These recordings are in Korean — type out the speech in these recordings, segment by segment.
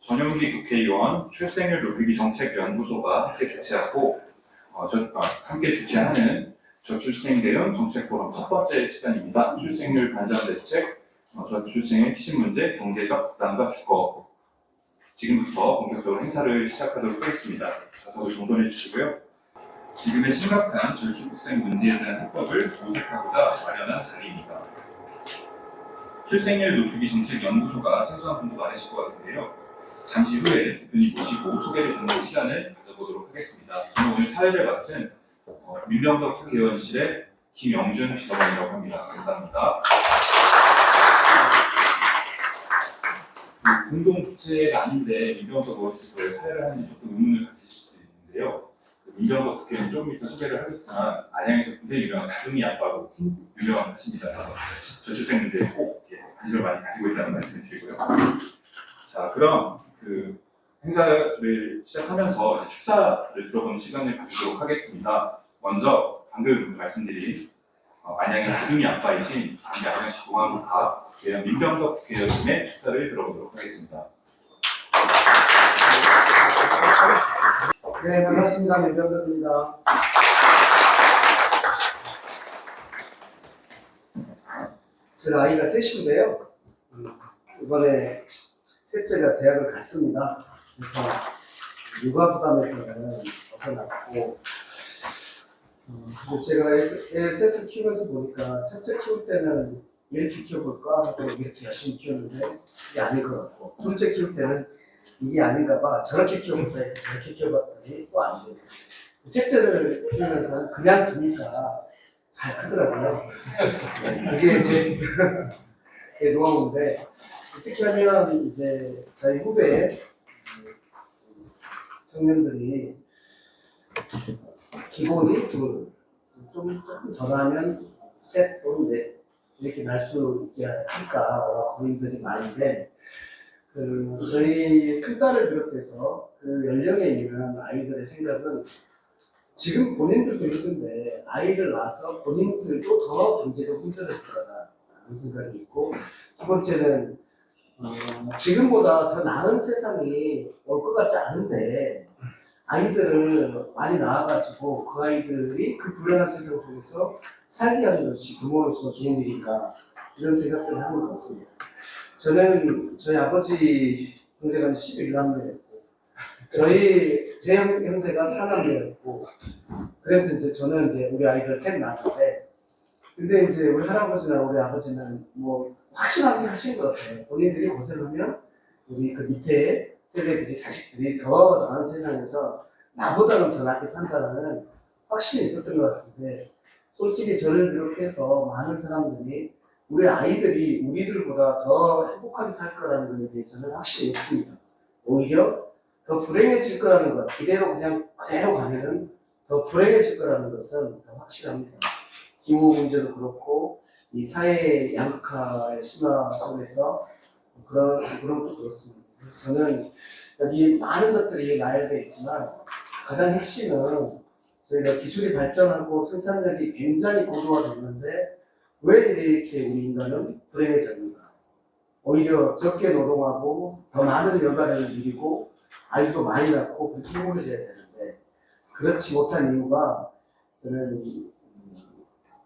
전용기 국회의원 출생률 높이기 정책연구소가 함께 주최하고 함께 주최하는 저출생 대응 정책 포럼 첫 번째 시간입니다. 출생률 반전 대책, 저출생의 핵심 문제, 경제적 부담과 주거. 지금부터 본격적으로 행사를 시작하도록 하겠습니다. 좌석을 정돈해 주시고요. 지금의 심각한 저출생 문제에 대한 해법을 모색하고자 마련한 자리입니다. 출생률 높이기 정책연구소가 생소한 분도 많으실 것 같은데요. 잠시 후에 대표님 모시고 소개를 듣는 시간을 가져보도록 하겠습니다. 저는 오늘 사회를 맡은 민병덕 국회의원실의 김영준 비서관이라고 합니다. 감사합니다. 공동 주체가 아닌데 민병덕 의원실에서 사회를 하는지 조금 의문을 가지실 수 있는데요. 민병덕 국회의원 조금 이따 소개를 하겠지만 안양에서 굉장히 유명한 다둥이 아빠로 유명하십니다. 그래서 저출생 문제에 꼭 관심을 많이 가지고 있다는 말씀을 드리고요. 자, 그럼 그 행사를 시작하면서 이제 축사를 들어보는 시간을 가지도록 하겠습니다. 먼저 방금 말씀드린 안양의 다둥이 아빠이신 안양시 동아국화 국회의원 민병덕 국회의원님의 축사를 들어보도록 하겠습니다. 네, 반갑습니다. 민병덕입니다. 제 아이가 셋인데요. 이번에 셋째가 대학을 갔습니다. 그래서 육아 부담에서는 벗어났고, 제가 셋을 키우면서 보니까 첫째 키울 때는 이렇게 키워볼까 하고 이렇게 열심히 키웠는데 이게 아닌 것 같고, 둘째 키울 때는 이게 아닌가 봐 저렇게 키워보자 해서 저렇게 키워봤더니 또 안 돼요. 셋째를 키우면서 그냥 두니까 잘 크더라고요. 이게 제 노하우인데, 어떻게 하면 이제 저희 후배 청년들이 기본이 둘, 조금 더 나면 셋 또는 넷 이렇게 날 수 있게 할까 고민들이 많은데, 저희 큰딸을 비롯해서 그 연령에 있는 아이들의 생각은 지금 본인들도 힘든데 아이를 낳아서 본인들도 더 경제적으로 힘들어질 거라는 생각이 있고, 두 번째는 지금보다 더 나은 세상이 올 것 같지 않은데 아이들을 많이 낳아가지고 그 아이들이 그 불안한 세상 속에서 살게 하는 것이 부모로서 좋은 일인가, 이런 생각들을 하는 것 같습니다. 저는 저희 아버지 형제가 11남매였고 제 형제가 4남매였고, 그래서 이제 저는 이제 우리 아이들 셋 낳았는데, 근데 이제 우리 할아버지나 우리 아버지는 뭐 확실하게 하신 것 같아요. 본인들이 고생하면 우리 그 밑에 세대들이, 자식들이 더 나은 세상에서 나보다는 더 낫게 산다는 확신이 있었던 것 같은데, 솔직히 저를 비롯해서 많은 사람들이 우리 아이들이 우리들보다 더 행복하게 살 거라는 것에 대해서는 확실히 없습니다. 오히려 더 불행해질 거라는 것, 그대로 가면은 더 불행해질 거라는 것은 더 확실합니다. 기후 문제도 그렇고, 이 사회 양극화의 심화 속에서 그런 것도 그렇습니다. 그래서 저는 여기 많은 것들이 나열되어 있지만 가장 핵심은 저희가 기술이 발전하고 생산력이 굉장히 고도화됐는데 왜 이렇게 우리 인간은 불행해졌는가? 오히려 적게 노동하고 더 많은 여가를 누리고 아이도 많이 낳고 그렇게 행복해져야 되는데 그렇지 못한 이유가, 저는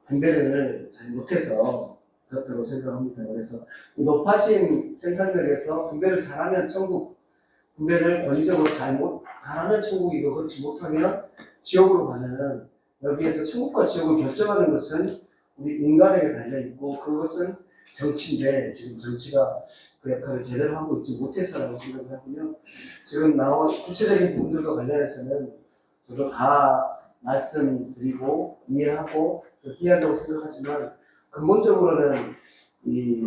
분배를 잘 못해서 그렇다고 생각합니다. 그래서 높아진 생산력에서 분배를 잘하면 천국, 분배를 권위적으로 잘하면 천국이고, 그렇지 못하면 지옥으로 가는, 여기에서 천국과 지옥을 결정하는 것은 우리 인간에게 달려있고, 그것은 정치인데 지금 정치가 그 역할을 제대로 하고 있지 못해서라고 생각을 하고요. 지금 나온 구체적인 부분들과 관련해서는 저도 다 말씀드리고 이해하고 이해한다고 생각하지만, 근본적으로는 이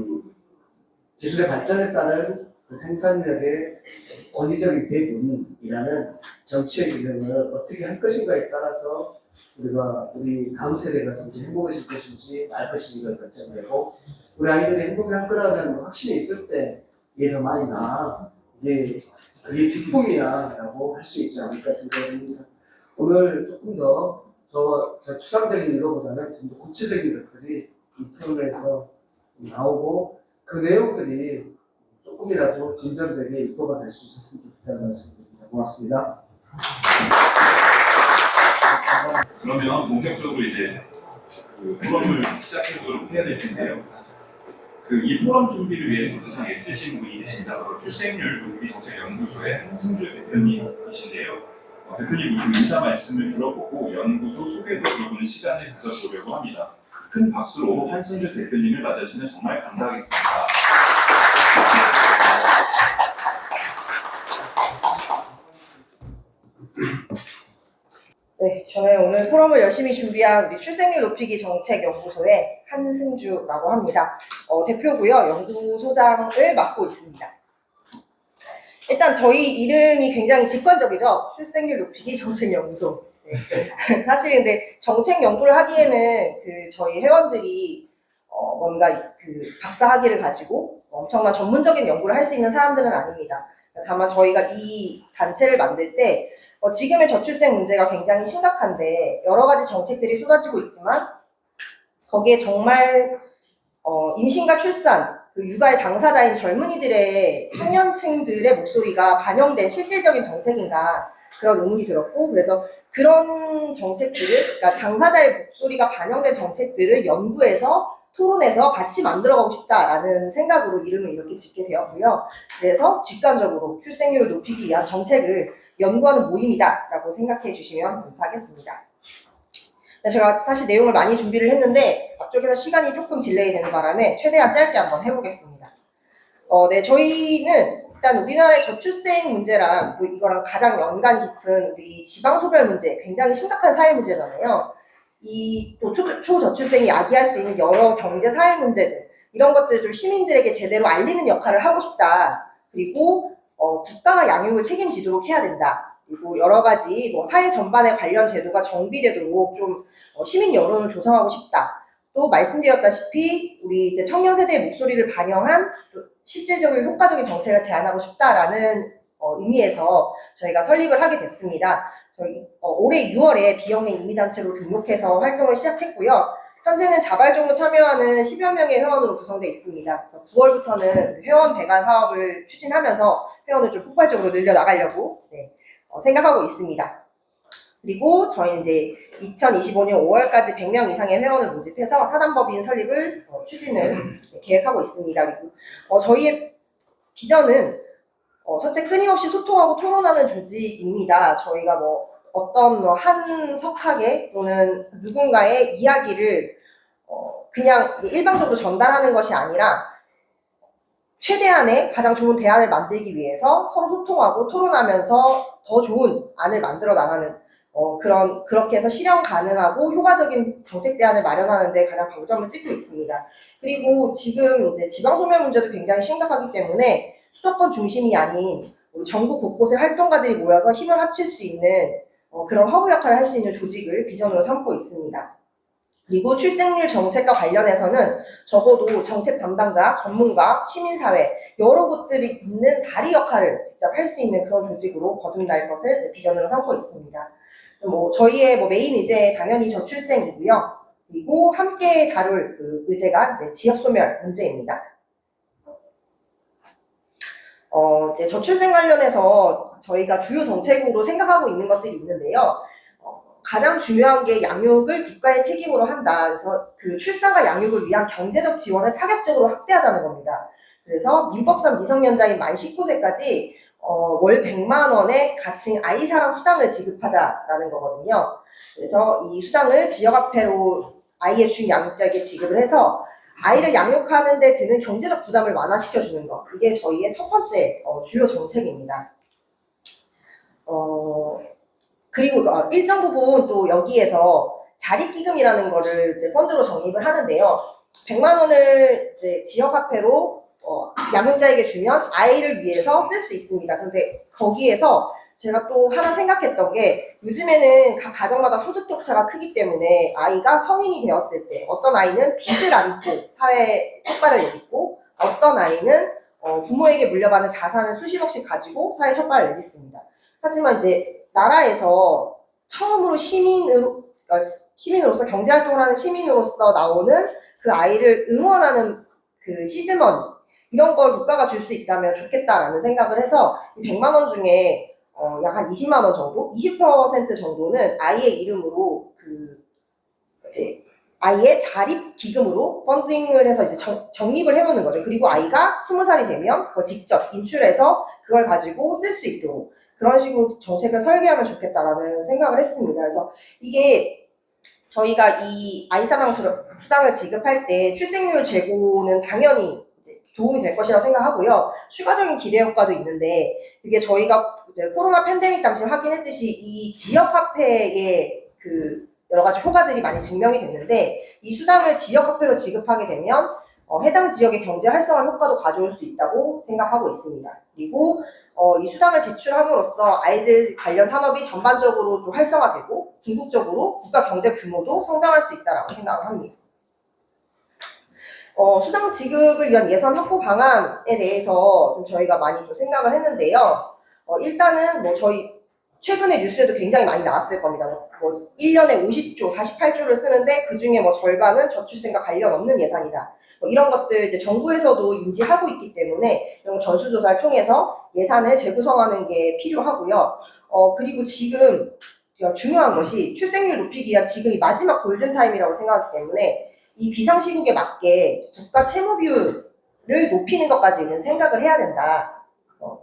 기술의 발전에 따른 그 생산력의 권위적인 배분이라는 정치의 균형을 어떻게 할 것인가에 따라서 우리 다음 세대가 좀 행복해질 것인지 말 것인지가 결정되고, 우리 아이들이 행복할 거라는 확신이 있을 때 이게 더 많이 나아, 그게 기쁨이야라고 할 수 있지 않을까 생각합니다. 오늘 조금 더 저 추상적인 이거보다는 좀 더 구체적인 것들이 이 토론에서 나오고, 그 내용들이 조금이라도 진전되게 입법가 될 수 있었으면 좋겠다는 말씀드립니다. 고맙습니다. 그러면 본격적으로 이제 그 포럼을 시작해보도록 해야 될 텐데요. 이 포럼 준비를 위해서 가장 애쓰신 분이 계십니다. 바로 출생률 높이 정책 연구소의 한승주 대표님이신데요. 대표님 좀 인사 말씀을 들어보고 연구소 소개도 들어보는 시간을 가져보려고 합니다. 큰 박수로 한승주 대표님을 맞아주시면 정말 감사하겠습니다. 네, 저는 오늘 포럼을 열심히 준비한 우리 출생률 높이기 정책연구소의 한승주라고 합니다. 대표고요. 연구소장을 맡고 있습니다. 일단 저희 이름이 굉장히 직관적이죠. 출생률 높이기 정책연구소. 네. 사실 근데 정책 연구를 하기에는 저희 회원들이 뭔가 박사 학위를 가지고 엄청난 전문적인 연구를 할 수 있는 사람들은 아닙니다. 다만 저희가 이 단체를 만들 때 지금의 저출생 문제가 굉장히 심각한데 여러 가지 정책들이 쏟아지고 있지만 거기에 정말 임신과 출산, 육아의 당사자인 젊은이들의 청년층들의 목소리가 반영된 실질적인 정책인가 그런 의문이 들었고 그래서 그런 정책들을 그러니까 당사자의 목소리가 반영된 정책들을 연구해서 토론해서 같이 만들어가고 싶다라는 생각으로 이름을 이렇게 짓게 되었고요. 그래서 직관적으로 출생률을 높이기 위한 정책을 연구하는 모임이다라고 생각해 주시면 감사하겠습니다. 제가 사실 내용을 많이 준비를 했는데 앞쪽에서 시간이 조금 딜레이 되는 바람에 최대한 짧게 한번 해보겠습니다. 네, 저희는 일단 우리나라의 저출생 문제랑 이거랑 가장 연관 깊은 우리 지방소멸 문제, 굉장히 심각한 사회 문제잖아요. 이 또 초저출생이 야기할 수 있는 여러 경제 사회 문제들 이런 것들을 좀 시민들에게 제대로 알리는 역할을 하고 싶다. 그리고 국가가 양육을 책임지도록 해야 된다. 그리고 여러 가지 사회 전반에 관련 제도가 정비되도록 좀 시민 여론을 조성하고 싶다. 또 말씀드렸다시피 우리 이제 청년 세대의 목소리를 반영한 실질적이고 효과적인 정책을 제안하고 싶다라는 의미에서 저희가 설립을 하게 됐습니다. 저희 올해 6월에 비영리 임의단체로 등록해서 활동을 시작했고요. 현재는 자발적으로 참여하는 10여 명의 회원으로 구성되어 있습니다. 9월부터는 회원 배관 사업을 추진하면서 회원을 좀 폭발적으로 늘려나가려고 생각하고 있습니다. 그리고 저희는 이제 2025년 5월까지 100명 이상의 회원을 모집해서 사단법인 설립을 추진을 계획하고 있습니다. 그리고 저희의 비전은 첫째 끊임없이 소통하고 토론하는 조직입니다. 저희가 어떤 한 석학의 또는 누군가의 이야기를 그냥 일방적으로 전달하는 것이 아니라 최대한의 가장 좋은 대안을 만들기 위해서 서로 소통하고 토론하면서 더 좋은 안을 만들어 나가는 그렇게 해서 실현 가능하고 효과적인 정책 대안을 마련하는 데 가장 방점을 찍고 있습니다. 그리고 지금 이제 지방소멸 문제도 굉장히 심각하기 때문에 수도권 중심이 아닌 전국 곳곳의 활동가들이 모여서 힘을 합칠 수 있는 그런 허브 역할을 할 수 있는 조직을 비전으로 삼고 있습니다. 그리고 출생률 정책과 관련해서는 적어도 정책 담당자, 전문가, 시민사회 여러 곳들이 있는 다리 역할을 직접 할 수 있는 그런 조직으로 거듭날 것을 비전으로 삼고 있습니다. 저희의 메인 의제 당연히 저출생이고요. 그리고 함께 다룰 의제가 이제 지역소멸 문제입니다. 이제 저출생 관련해서 저희가 주요 정책으로 생각하고 있는 것들이 있는데요. 가장 중요한 게 양육을 국가의 책임으로 한다. 그래서 출산과 양육을 위한 경제적 지원을 파격적으로 확대하자는 겁니다. 그래서 민법상 미성년자인 만 19세까지 월 100만 원의 가칭 아이사랑 수당을 지급하자라는 거거든요. 그래서 이 수당을 지역화폐로 아이의 준 양육자에게 지급을 해서 아이를 양육하는 데 드는 경제적 부담을 완화시켜주는 것. 이게 저희의 첫 번째 주요 정책입니다. 그리고 일정 부분 또 여기에서 자립기금이라는 거를 이제 펀드로 적립을 하는데요. 100만 원을 이제 지역화폐로 양육자에게 주면 아이를 위해서 쓸 수 있습니다. 근데 거기에서 제가 또 하나 생각했던 게 요즘에는 각 가정마다 소득 격차가 크기 때문에 아이가 성인이 되었을 때 어떤 아이는 빚을 안고 사회에 첫발을 내딛고 어떤 아이는 부모에게 물려받은 자산을 수십억씩 가지고 사회에 첫발을 내딛습니다. 하지만 이제 나라에서 처음으로 시민으로서 경제활동을 하는 시민으로서 나오는 그 아이를 응원하는 그 시드머니 이런 걸 국가가 줄 수 있다면 좋겠다라는 생각을 해서 이 100만 원 중에 약 한 20만 원 정도, 20% 정도는 아이의 이름으로 이제 아이의 자립 기금으로 펀딩을 해서 이제 적립을 해놓는 거죠. 그리고 아이가 20살이 되면 그걸 직접 인출해서 그걸 가지고 쓸 수 있도록 그런 식으로 정책을 설계하면 좋겠다라는 생각을 했습니다. 그래서 이게 저희가 이 아이사당 수당을 지급할 때 출생률 제고는 당연히 이제 도움이 될 것이라고 생각하고요. 추가적인 기대 효과도 있는데 이게 저희가 이제 코로나 팬데믹 당시 확인했듯이 이 지역 화폐의 여러 가지 효과들이 많이 증명이 됐는데 이 수당을 지역 화폐로 지급하게 되면 해당 지역의 경제 활성화 효과도 가져올 수 있다고 생각하고 있습니다. 그리고 이 수당을 지출함으로써 아이들 관련 산업이 전반적으로 또 활성화되고 궁극적으로 국가 경제 규모도 성장할 수 있다고 생각을 합니다. 수당 지급을 위한 예산 확보 방안에 대해서 좀 저희가 많이 좀 생각을 했는데요. 일단은 뭐 저희 최근에 뉴스에도 굉장히 많이 나왔을 겁니다. 뭐 1년에 50조, 48조를 쓰는데 그 중에 뭐 절반은 저출생과 관련 없는 예산이다. 뭐 이런 것들 이제 정부에서도 인지하고 있기 때문에 이런 전수조사를 통해서 예산을 재구성하는 게 필요하고요. 그리고 지금 중요한 것이 출생률 높이기가 지금이 마지막 골든타임이라고 생각하기 때문에 이 비상시국에 맞게 국가 채무 비율을 높이는 것까지는 생각을 해야 된다.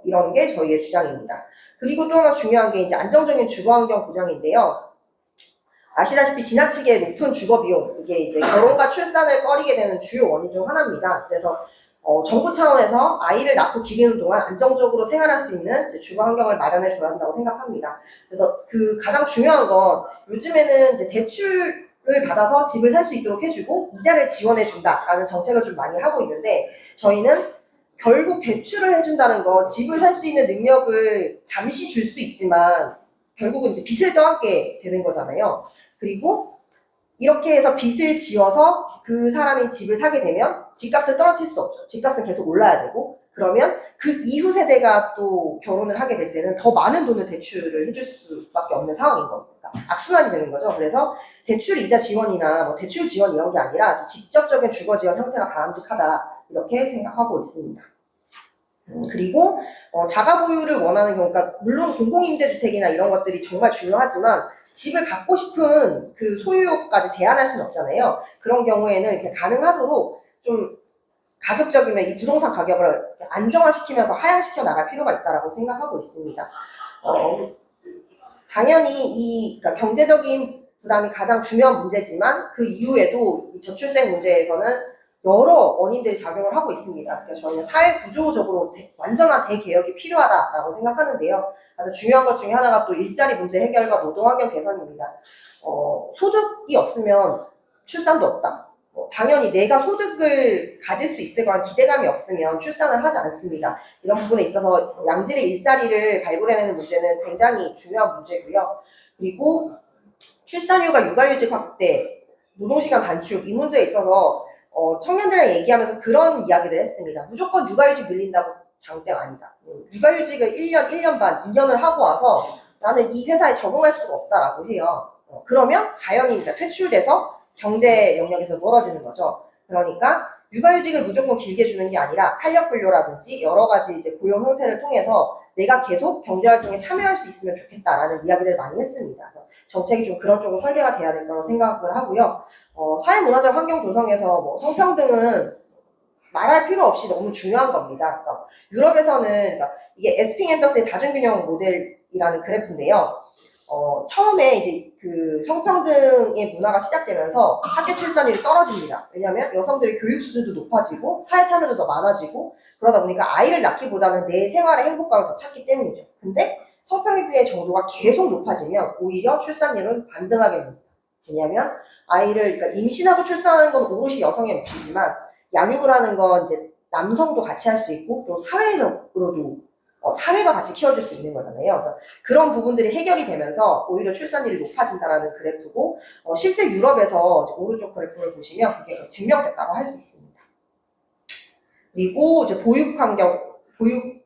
이런 게 저희의 주장입니다. 그리고 또 하나 중요한 게 이제 안정적인 주거환경 보장인데요. 아시다시피 지나치게 높은 주거비용, 이게 이제 결혼과 출산을 꺼리게 되는 주요 원인 중 하나입니다. 그래서 정부 차원에서 아이를 낳고 기르는 동안 안정적으로 생활할 수 있는 이제 주거환경을 마련해 줘야 한다고 생각합니다. 그래서 가장 중요한 건 요즘에는 이제 대출을 받아서 집을 살 수 있도록 해주고 이자를 지원해 준다라는 정책을 좀 많이 하고 있는데 저희는 결국 대출을 해준다는 건 집을 살 수 있는 능력을 잠시 줄 수 있지만 결국은 이제 빚을 떠안게 되는 거잖아요. 그리고 이렇게 해서 빚을 지어서 그 사람이 집을 사게 되면 집값을 떨어뜨릴 수 없죠. 집값은 계속 올라야 되고 그러면 그 이후 세대가 또 결혼을 하게 될 때는 더 많은 돈을 대출을 해줄 수밖에 없는 상황인 겁니다. 악순환이 되는 거죠. 그래서 대출 이자 지원이나 뭐 대출 지원 이런 게 아니라 직접적인 주거 지원 형태가 바람직하다 이렇게 생각하고 있습니다. 그리고 자가 보유를 원하는 경우, 그러니까 물론 공공임대주택이나 이런 것들이 정말 중요하지만 집을 갖고 싶은 그 소유까지 제한할 수는 없잖아요. 그런 경우에는 이렇게 가능하도록 좀 가급적이면 이 부동산 가격을 안정화시키면서 하향시켜 나갈 필요가 있다고 생각하고 있습니다. 당연히 그러니까 경제적인 부담이 가장 중요한 문제지만 그 이후에도 이 저출생 문제에서는 여러 원인들이 작용을 하고 있습니다. 그래서 저희는 사회 구조적으로 완전한 대개혁이 필요하다라고 생각하는데요. 아주 중요한 것 중에 하나가 또 일자리 문제 해결과 노동환경 개선입니다. 소득이 없으면 출산도 없다. 당연히 내가 소득을 가질 수 있을 거란 기대감이 없으면 출산을 하지 않습니다. 이런 부분에 있어서 양질의 일자리를 발굴해내는 문제는 굉장히 중요한 문제고요. 그리고 출산휴가 육아휴직 확대, 노동시간 단축 이 문제에 있어서 청년들이랑 얘기하면서 그런 이야기를 했습니다. 무조건 육아휴직 늘린다고 장땡 아니다. 육아휴직을 1년, 1년 반, 2년을 하고 와서 나는 이 회사에 적응할 수가 없다라고 해요. 그러면 자연히 퇴출돼서 경제 영역에서 멀어지는 거죠. 그러니까 육아휴직을 무조건 길게 주는 게 아니라 탄력분료라든지 여러 가지 이제 고용 형태를 통해서 내가 계속 경제활동에 참여할 수 있으면 좋겠다라는 이야기를 많이 했습니다. 정책이 좀 그런 쪽으로 설계가 돼야 될 거라고 생각을 하고요. 사회문화적 환경 조성에서 뭐 성평등은 말할 필요 없이 너무 중요한 겁니다. 그러니까 유럽에서는 그러니까 이게 에스핑 앤더스의 다중균형 모델이라는 그래프인데요. 처음에 이제 그 성평등의 문화가 시작되면서 학교 출산율이 떨어집니다. 왜냐하면 여성들의 교육 수준도 높아지고 사회 참여도 더 많아지고 그러다 보니까 아이를 낳기보다는 내 생활의 행복감을 더 찾기 때문이죠. 근데 성평등의 정도가 계속 높아지면 오히려 출산율은 반등하게 됩니다. 왜냐하면 아이를 그러니까 임신하고 출산하는 건 오롯이 여성의 몫이지만 양육을 하는 건 이제 남성도 같이 할 수 있고 또 사회적으로도 사회가 같이 키워줄 수 있는 거잖아요. 그래서 그런 부분들이 해결이 되면서 오히려 출산율이 높아진다는 그래프고 실제 유럽에서 오른쪽 그래프를 보시면 그게 증명됐다고 할 수 있습니다. 그리고 이제 보육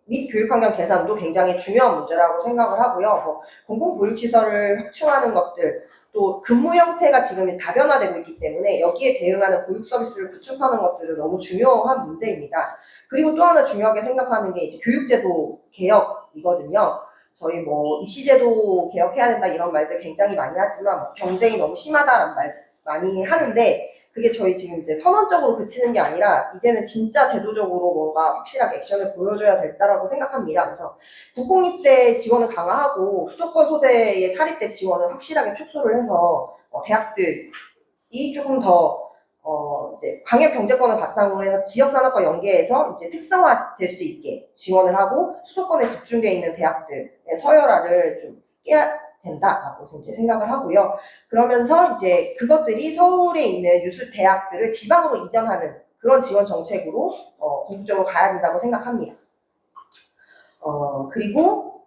및 교육환경 개선도 굉장히 중요한 문제라고 생각을 하고요. 공공보육시설을 확충하는 것들, 또 근무 형태가 지금 다변화되고 있기 때문에 여기에 대응하는 보육 서비스를 구축하는 것들은 너무 중요한 문제입니다. 그리고 또 하나 중요하게 생각하는 게 이제 교육제도 개혁이거든요. 저희 뭐 입시제도 개혁해야 된다 이런 말들 굉장히 많이 하지만 뭐 경쟁이 너무 심하다라는 말 많이 하는데 그게 저희 지금 이제 선언적으로 그치는 게 아니라 이제는 진짜 제도적으로 뭔가 확실하게 액션을 보여줘야 된다라고 생각합니다. 그래서 국공립대 지원을 강화하고 수도권 소대의 사립대 지원을 확실하게 축소를 해서 대학들이 조금 더 이제 광역 경제권을 바탕으로 해서 지역 산업과 연계해서 이제 특성화될 수 있게 지원을 하고 수도권에 집중되어 있는 대학들의 서열화를 좀 깨야 된다라고 이제 생각을 하고요. 그러면서 이제 그것들이 서울에 있는 유수 대학들을 지방으로 이전하는 그런 지원 정책으로 공적으로 가야 된다고 생각합니다. 그리고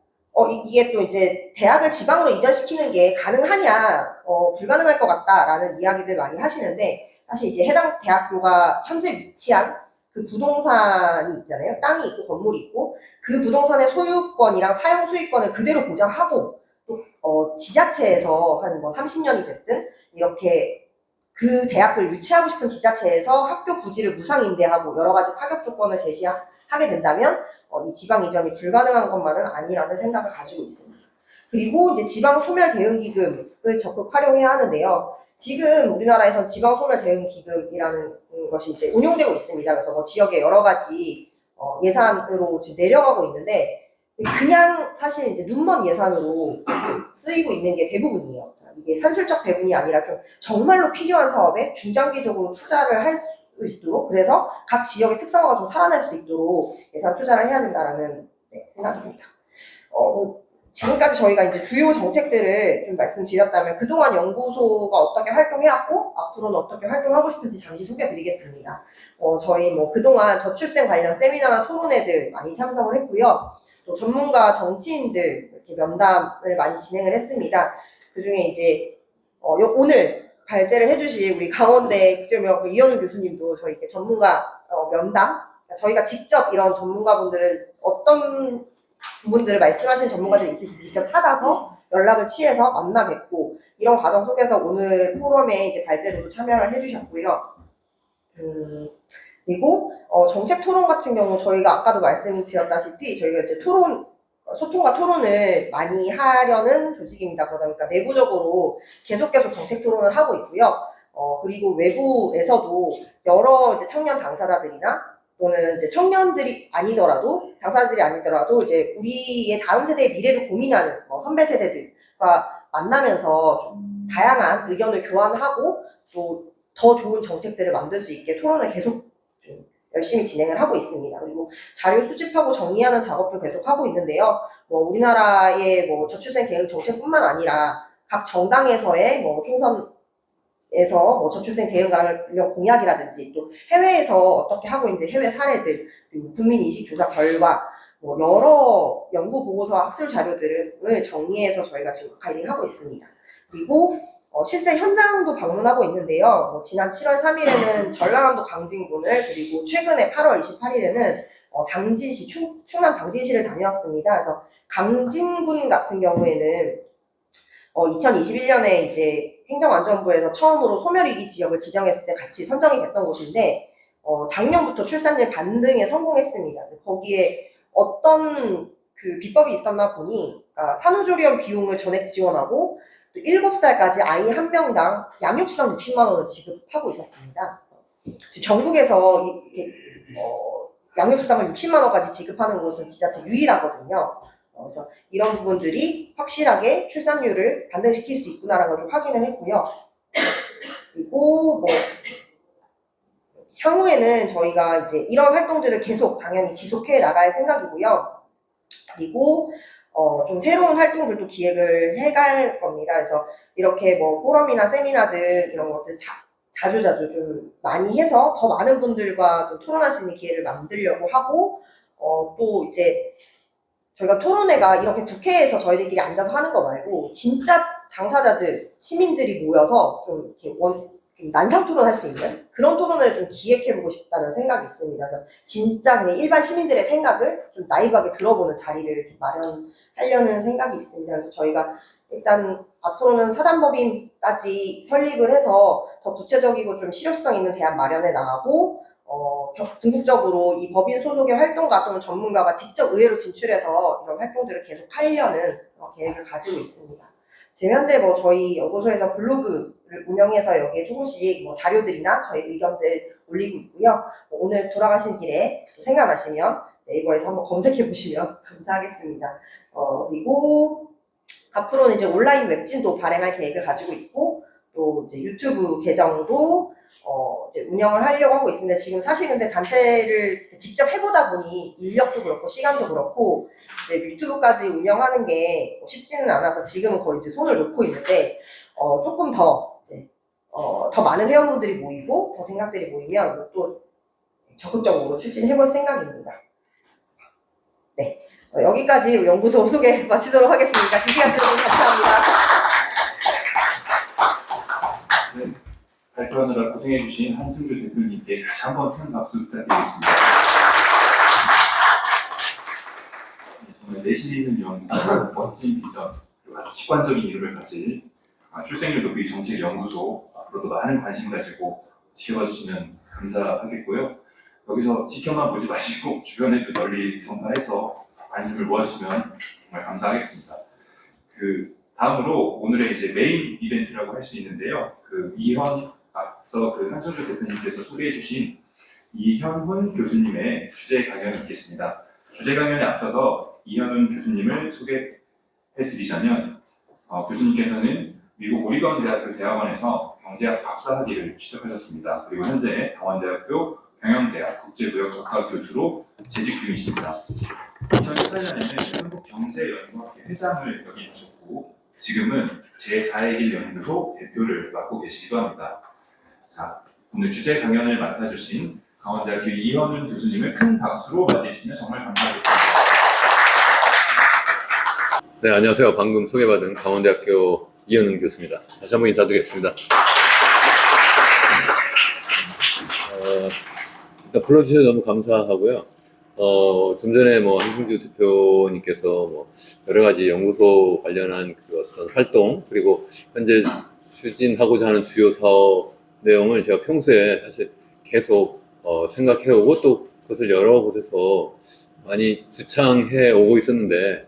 이게 또 이제 대학을 지방으로 이전시키는 게 가능하냐, 불가능할 것 같다라는 이야기들 많이 하시는데 사실 이제 해당 대학교가 현재 위치한 그 부동산이 있잖아요. 땅이 있고 건물이 있고 그 부동산의 소유권이랑 사용 수익권을 그대로 보장하고 또 지자체에서 한 뭐 30년이 됐든 이렇게 그 대학을 유치하고 싶은 지자체에서 학교 부지를 무상 임대하고 여러 가지 파격 조건을 제시하게 된다면 이 지방 이전이 불가능한 것만은 아니라는 생각을 가지고 있습니다. 그리고 이제 지방 소멸 대응 기금을 적극 활용해야 하는데요. 지금 우리나라에선 지방 소멸 대응 기금이라는 것이 이제 운용되고 있습니다. 그래서 뭐 지역의 여러 가지 예산으로 지금 내려가고 있는데 그냥 사실 이제 눈먼 예산으로 쓰이고 있는 게 대부분이에요. 이게 산술적 배분이 아니라 좀 정말로 필요한 사업에 중장기적으로 투자를 할 수 있도록 그래서 각 지역의 특성화가 좀 살아날 수 있도록 예산 투자를 해야 된다라는 생각입니다. 지금까지 저희가 이제 주요 정책들을 좀 말씀드렸다면 그동안 연구소가 어떻게 활동해왔고 앞으로는 어떻게 활동하고 싶은지 잠시 소개드리겠습니다. 저희 뭐 그동안 저출생 관련 세미나나 토론회들 많이 참석을 했고요. 또 전문가 정치인들 이렇게 면담을 많이 진행을 했습니다. 그 중에 이제 오늘 발제를 해주실 우리 강원대 국제무역 이현우 교수님도 저희 이렇게 전문가 면담 저희가 직접 이런 전문가분들을 어떤 부분들을 말씀하시는 전문가들이 있으신지 직접 찾아서 연락을 취해서 만나 뵙고 이런 과정 속에서 오늘 포럼에 이제 발제로도 참여를 해주셨고요. 그리고 정책 토론 같은 경우 저희가 아까도 말씀드렸다시피 저희가 이제 소통과 토론을 많이 하려는 조직입니다. 그러다 보니까 내부적으로 계속 정책 토론을 하고 있고요. 그리고 외부에서도 여러 이제 청년 당사자들이나 또는 이제 청년들이 아니더라도 당사자들이 아니더라도 이제 우리의 다음 세대의 미래를 고민하는 선배 세대들과 만나면서 좀 다양한 의견을 교환하고 또 더 좋은 정책들을 만들 수 있게 토론을 계속 좀 열심히 진행을 하고 있습니다. 그리고 자료 수집하고 정리하는 작업도 계속 하고 있는데요. 우리나라의 저출생 대응 정책뿐만 아니라 각 정당에서의 총선에서 저출생 대응 관련 공약이라든지 또 해외에서 어떻게 하고 있는지 해외 사례들 그리고 국민 인식 조사 결과 여러 연구 보고서와 학술 자료들을 정리해서 저희가 지금 가이딩하고 있습니다. 그리고 실제 현장도 방문하고 있는데요. 지난 7월 3일에는 전라남도 강진군을 그리고 최근에 8월 28일에는 당진시 충남 당진시를 다녀왔습니다. 그래서 강진군 같은 경우에는 2021년에 이제 행정안전부에서 처음으로 소멸위기 지역을 지정했을 때 같이 선정이 됐던 곳인데 작년부터 출산율 반등에 성공했습니다. 거기에 어떤 그 비법이 있었나 보니 산후조리원 비용을 전액 지원하고 7살까지 아이 한 명당 양육수당 60만 원을 지급하고 있었습니다. 지금 전국에서 양육수당을 60만 원까지 지급하는 곳은 지자체 유일하거든요. 그래서 이런 부분들이 확실하게 출산율을 반등시킬 수 있구나라는 걸 좀 확인을 했고요. 그리고 향후에는 저희가 이제 이런 활동들을 계속 당연히 지속해 나갈 생각이고요. 그리고 좀 새로운 활동들도 기획을 해갈 겁니다. 그래서 이렇게 포럼이나 세미나들 이런 것들 자주자주 좀 많이 해서 더 많은 분들과 좀 토론할 수 있는 기회를 만들려고 하고 또 이제 저희가 토론회가 이렇게 국회에서 저희들끼리 앉아서 하는 거 말고 진짜 당사자들, 시민들이 모여서 좀 이렇게 좀 난상 토론할 수 있는 그런 토론을 좀 기획해보고 싶다는 생각이 있습니다. 그래서 진짜 그냥 일반 시민들의 생각을 좀 나이브하게 들어보는 자리를 좀 마련하려는 생각이 있습니다. 그래서 저희가 일단 앞으로는 사단법인까지 설립을 해서 더 구체적이고 좀 실효성 있는 대안 마련해 나가고 궁극적으로 이 법인 소속의 활동가 또는 전문가가 직접 의회로 진출해서 이런 활동들을 계속 하려는 계획을 가지고 있습니다. 지금 현재 저희 연구소에서 블로그를 운영해서 여기에 조금씩 자료들이나 저희 의견들 올리고 있고요. 오늘 돌아가신 길에 생각나시면 네이버에서 한번 검색해 보시면 감사하겠습니다. 그리고 앞으로는 이제 온라인 웹진도 발행할 계획을 가지고 있고, 또 이제 유튜브 계정도 이제 운영을 하려고 하고 있습니다. 지금 사실 근데 단체를 직접 해보다 보니 인력도 그렇고 시간도 그렇고 이제 유튜브까지 운영하는 게 쉽지는 않아서 지금은 거의 이제 손을 놓고 있는데, 조금 더 이제 더 많은 회원분들이 모이고 더 생각들이 모이면 또 적극적으로 추진해볼 생각입니다. 네, 여기까지 연구소 소개 마치도록 하겠습니다. 2시간 들어주셔서 감사합니다. 발표하느라 고생해주신 한승주 대표님께 다시 한번 큰 박수 부탁드리겠습니다. 정말 내실 있는 연구, 멋진 비전, 그리고 아주 직관적인 이름을 가진 출생률 높이기 정책연구소, 앞으로도 많은 관심 가지고 지켜봐 주시면 감사하겠고요. 여기서 지켜만 보지 마시고 주변에 또 널리 전파해서 관심을 모아주시면 정말 감사하겠습니다. 다음으로 오늘의 이제 메인 이벤트라고 할 수 있는데요. 앞서 한승주 대표님께서 소개해주신 이현훈 교수님의 주제 강연이 있겠습니다. 주제 강연에 앞서서 이현훈 교수님을 소개해드리자면, 교수님께서는 미국 오리건 대학교 대학원에서 경제학 박사학위를 취득하셨습니다. 그리고 현재 강원대학교 경영대학 국제무역학과 교수로 재직 중이십니다. 2018년에는 한국경제연구학회 회장을 역임하셨고, 지금은 제4의 연구소 대표를 맡고 계시기도 합니다. 자, 오늘 주제 강연을 맡아주신 강원대학교 이현훈 교수님을 큰 박수로 맞이해주시면 정말 감사하겠습니다. 네, 안녕하세요. 방금 소개받은 강원대학교 이현훈 교수입니다. 다시 한번 인사드리겠습니다. 일단 불러주셔서 너무 감사하고요. 좀 전에 한승주 대표님께서 여러 가지 연구소 관련한 어떤 활동, 그리고 현재 추진하고자 하는 주요 사업 내용을 제가 평소에 사실 계속 생각해오고 또 그것을 여러 곳에서 많이 주창해 오고 있었는데,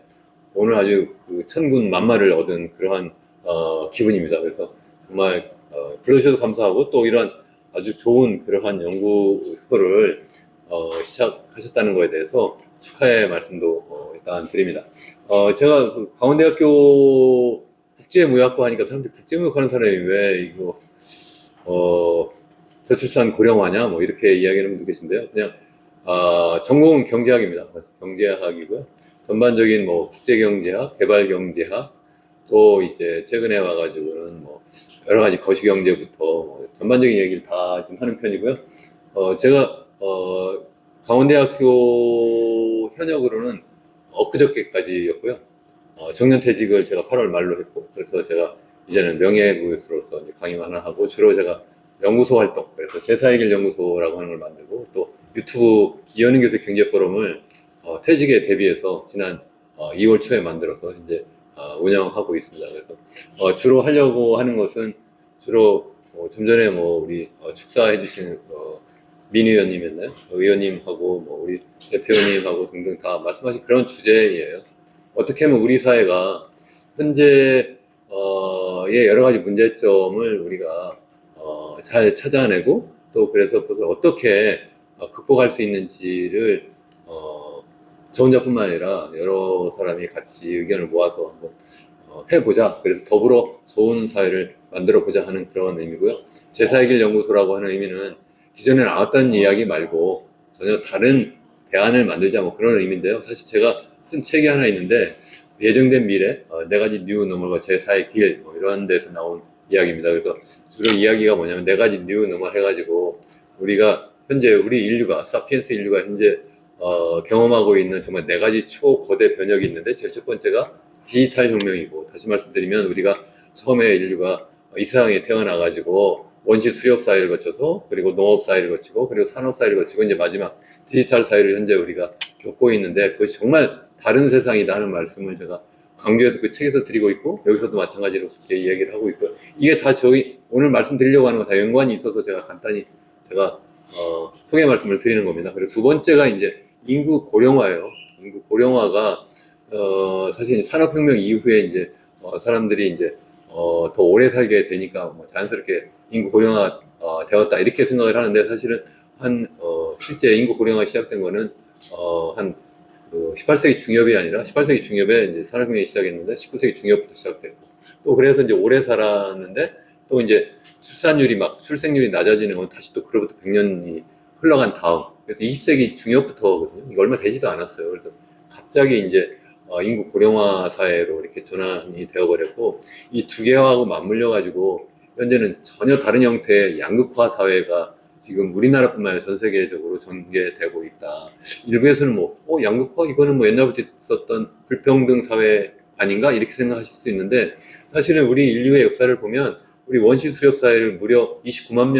오늘 아주 천군 만마를 얻은 그러한 기분입니다. 그래서 정말 불러주셔서 감사하고, 또 이런 아주 좋은 그러한 연구소를 시작하셨다는 것에 대해서 축하의 말씀도 일단 드립니다. 제가 강원대학교 국제무역학과 하니까 사람들이 국제무역 하는 사람이 왜 이거 저출산 고령화냐 이렇게 이야기하는 분도 계신데요. 그냥 전공은 경제학입니다. 경제학이고요. 전반적인 국제경제학, 개발경제학, 또 이제 최근에 와가지고는 여러 가지 거시경제부터 전반적인 얘기를 다 좀 하는 편이고요. 제가 강원대학교 현역으로는 엊그저께까지였고요. 정년퇴직을 제가 8월 말로 했고, 그래서 제가 이제는 명예교수로서 이제 강의만 하나 하고, 주로 제가 연구소 활동, 그래서 제4의 길 연구소라고 하는 걸 만들고, 또 유튜브 이현훈 교수 경제포럼을 퇴직에 대비해서 지난 2월 초에 만들어서 이제 운영하고 있습니다. 그래서 주로 하려고 하는 것은 주로 좀 전에 우리 축사해 주신 민 의원님이었나요? 의원님하고 우리 대표님하고 등등 다 말씀하신 그런 주제예요. 어떻게 하면 우리 사회가 현재 의 여러 가지 문제점을 우리가 잘 찾아내고, 또 그래서 그것을 어떻게 극복할 수 있는지를 저 혼자뿐만 아니라 여러 사람이 같이 의견을 모아서 한번 해보자. 그래서 더불어 좋은 사회를 만들어보자 하는 그런 의미고요. 제4의 길 연구소라고 하는 의미는 기존에 나왔던 이야기 말고 전혀 다른 대안을 만들자 그런 의미인데요. 사실 제가 쓴 책이 하나 있는데, 예정된 미래, 4가지 뉴 노멀과 제4의 길 이런 데서 나온 이야기입니다. 그래서 주로 이야기가 뭐냐면 4가지 뉴 노멀 해가지고 우리가 현재 우리 인류가, 사피엔스 인류가 현재 경험하고 있는 정말 4가지 초거대 변혁이 있는데, 제일 첫 번째가 디지털 혁명이고, 다시 말씀드리면 우리가 처음에 인류가 이 세상에 태어나가지고 원시 수렵 사회를 거쳐서, 그리고 농업 사회를 거치고, 그리고 산업 사회를 거치고, 이제 마지막 디지털 사회를 현재 우리가 겪고 있는데, 그것이 정말 다른 세상이다 하는 말씀을 제가 강조해서 그 책에서 드리고 있고, 여기서도 마찬가지로 그렇게 이야기를 하고 있고요. 이게 다 저희 오늘 말씀드리려고 하는 거 다 연관이 있어서 제가 간단히 제가 소개 말씀을 드리는 겁니다. 그리고 두 번째가 이제 인구 고령화예요. 인구 고령화가 사실 산업혁명 이후에 이제 사람들이 이제 더 오래 살게 되니까 뭐 자연스럽게 인구 고령화 되었다 이렇게 생각을 하는데 사실은 실제 인구 고령화 시작된 거는 한 18세기 중엽이 아니라 18세기 중엽에 이제 산업혁명이 시작했는데 19세기 중엽부터 시작됐고 또 그래서 이제 오래 살았는데 또 이제 출생률이 낮아지는 건 다시 또 그로부터 100년이 흘러간 다음 그래서 20세기 중엽부터거든요. 이거 얼마 되지도 않았어요. 그래서 갑자기 이제 인구 고령화 사회로 이렇게 전환이 되어버렸고 이 두 개하고 맞물려 가지고 현재는 전혀 다른 형태의 양극화 사회가 지금 우리나라뿐만 아니라 전 세계적으로 전개되고 있다. 일부에서는 양극화 이거는 뭐 옛날부터 있었던 불평등 사회 아닌가 이렇게 생각하실 수 있는데 사실은 우리 인류의 역사를 보면 우리 원시 수렵 사회를 무려 29만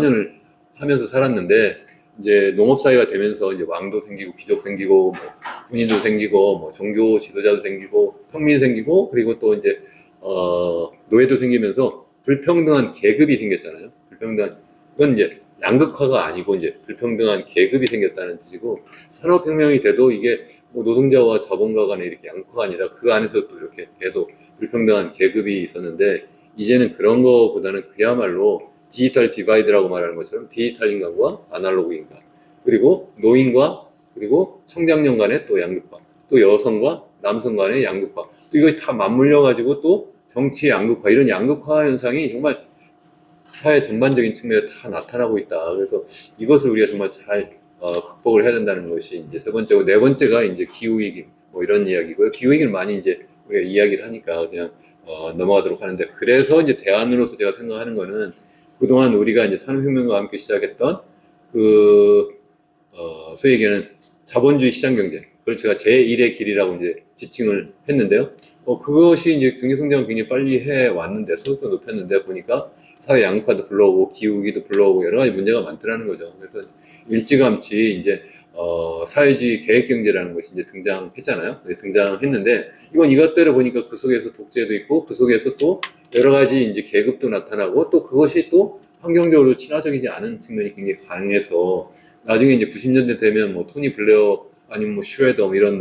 년을 하면서 살았는데 이제 농업 사회가 되면서 이제 왕도 생기고 귀족 생기고 뭐 군인도 생기고 뭐 종교 지도자도 생기고 평민 생기고 그리고 또 이제 노예도 생기면서 불평등한 계급이 생겼잖아요. 이건 이제 양극화가 아니고 이제 불평등한 계급이 생겼다는 뜻이고 산업혁명이 돼도 이게 뭐 노동자와 자본가 간에 이렇게 양극화가 아니라 그 안에서 또 이렇게 계속 불평등한 계급이 있었는데 이제는 그런 거보다는 그야말로 디지털 디바이드라고 말하는 것처럼 디지털 인간과 아날로그 인간 그리고 노인과 그리고 청장년 간의 또 양극화 또 여성과 남성 간의 양극화 또 이것이 다 맞물려 가지고 또 정치의 양극화 이런 양극화 현상이 정말 사회 전반적인 측면에 다 나타나고 있다. 그래서 이것을 우리가 정말 잘 극복을 해야 된다는 것이 이제 세 번째고 네 번째가 이제 기후위기 뭐 이런 이야기고요. 기후위기를 많이 이제 우리가 이야기를 하니까 그냥 넘어가도록 하는데 그래서 이제 대안으로서 제가 생각하는 거는 그동안 우리가 이제 산업혁명과 함께 시작했던 소위 얘기하는 자본주의 시장 경제 그걸 제가 제1의 길이라고 이제 지칭을 했는데요. 그것이 이제 경제성장을 굉장히 빨리 해 왔는데 소득도 높였는데 보니까 사회 양극화도 불러오고 기후위기도 불러오고 여러 가지 문제가 많더라는 거죠. 그래서 일찌감치 이제 사회주의 계획경제라는 것이 이제 등장했잖아요. 등장했는데 이건 이것대로 보니까 그 속에서 독재도 있고 그 속에서 또 여러 가지 이제 계급도 나타나고 또 그것이 또 환경적으로 친화적이지 않은 측면이 굉장히 강해서 나중에 이제 90년대 되면 뭐 토니 블레어 아니면 뭐 슈레더 이런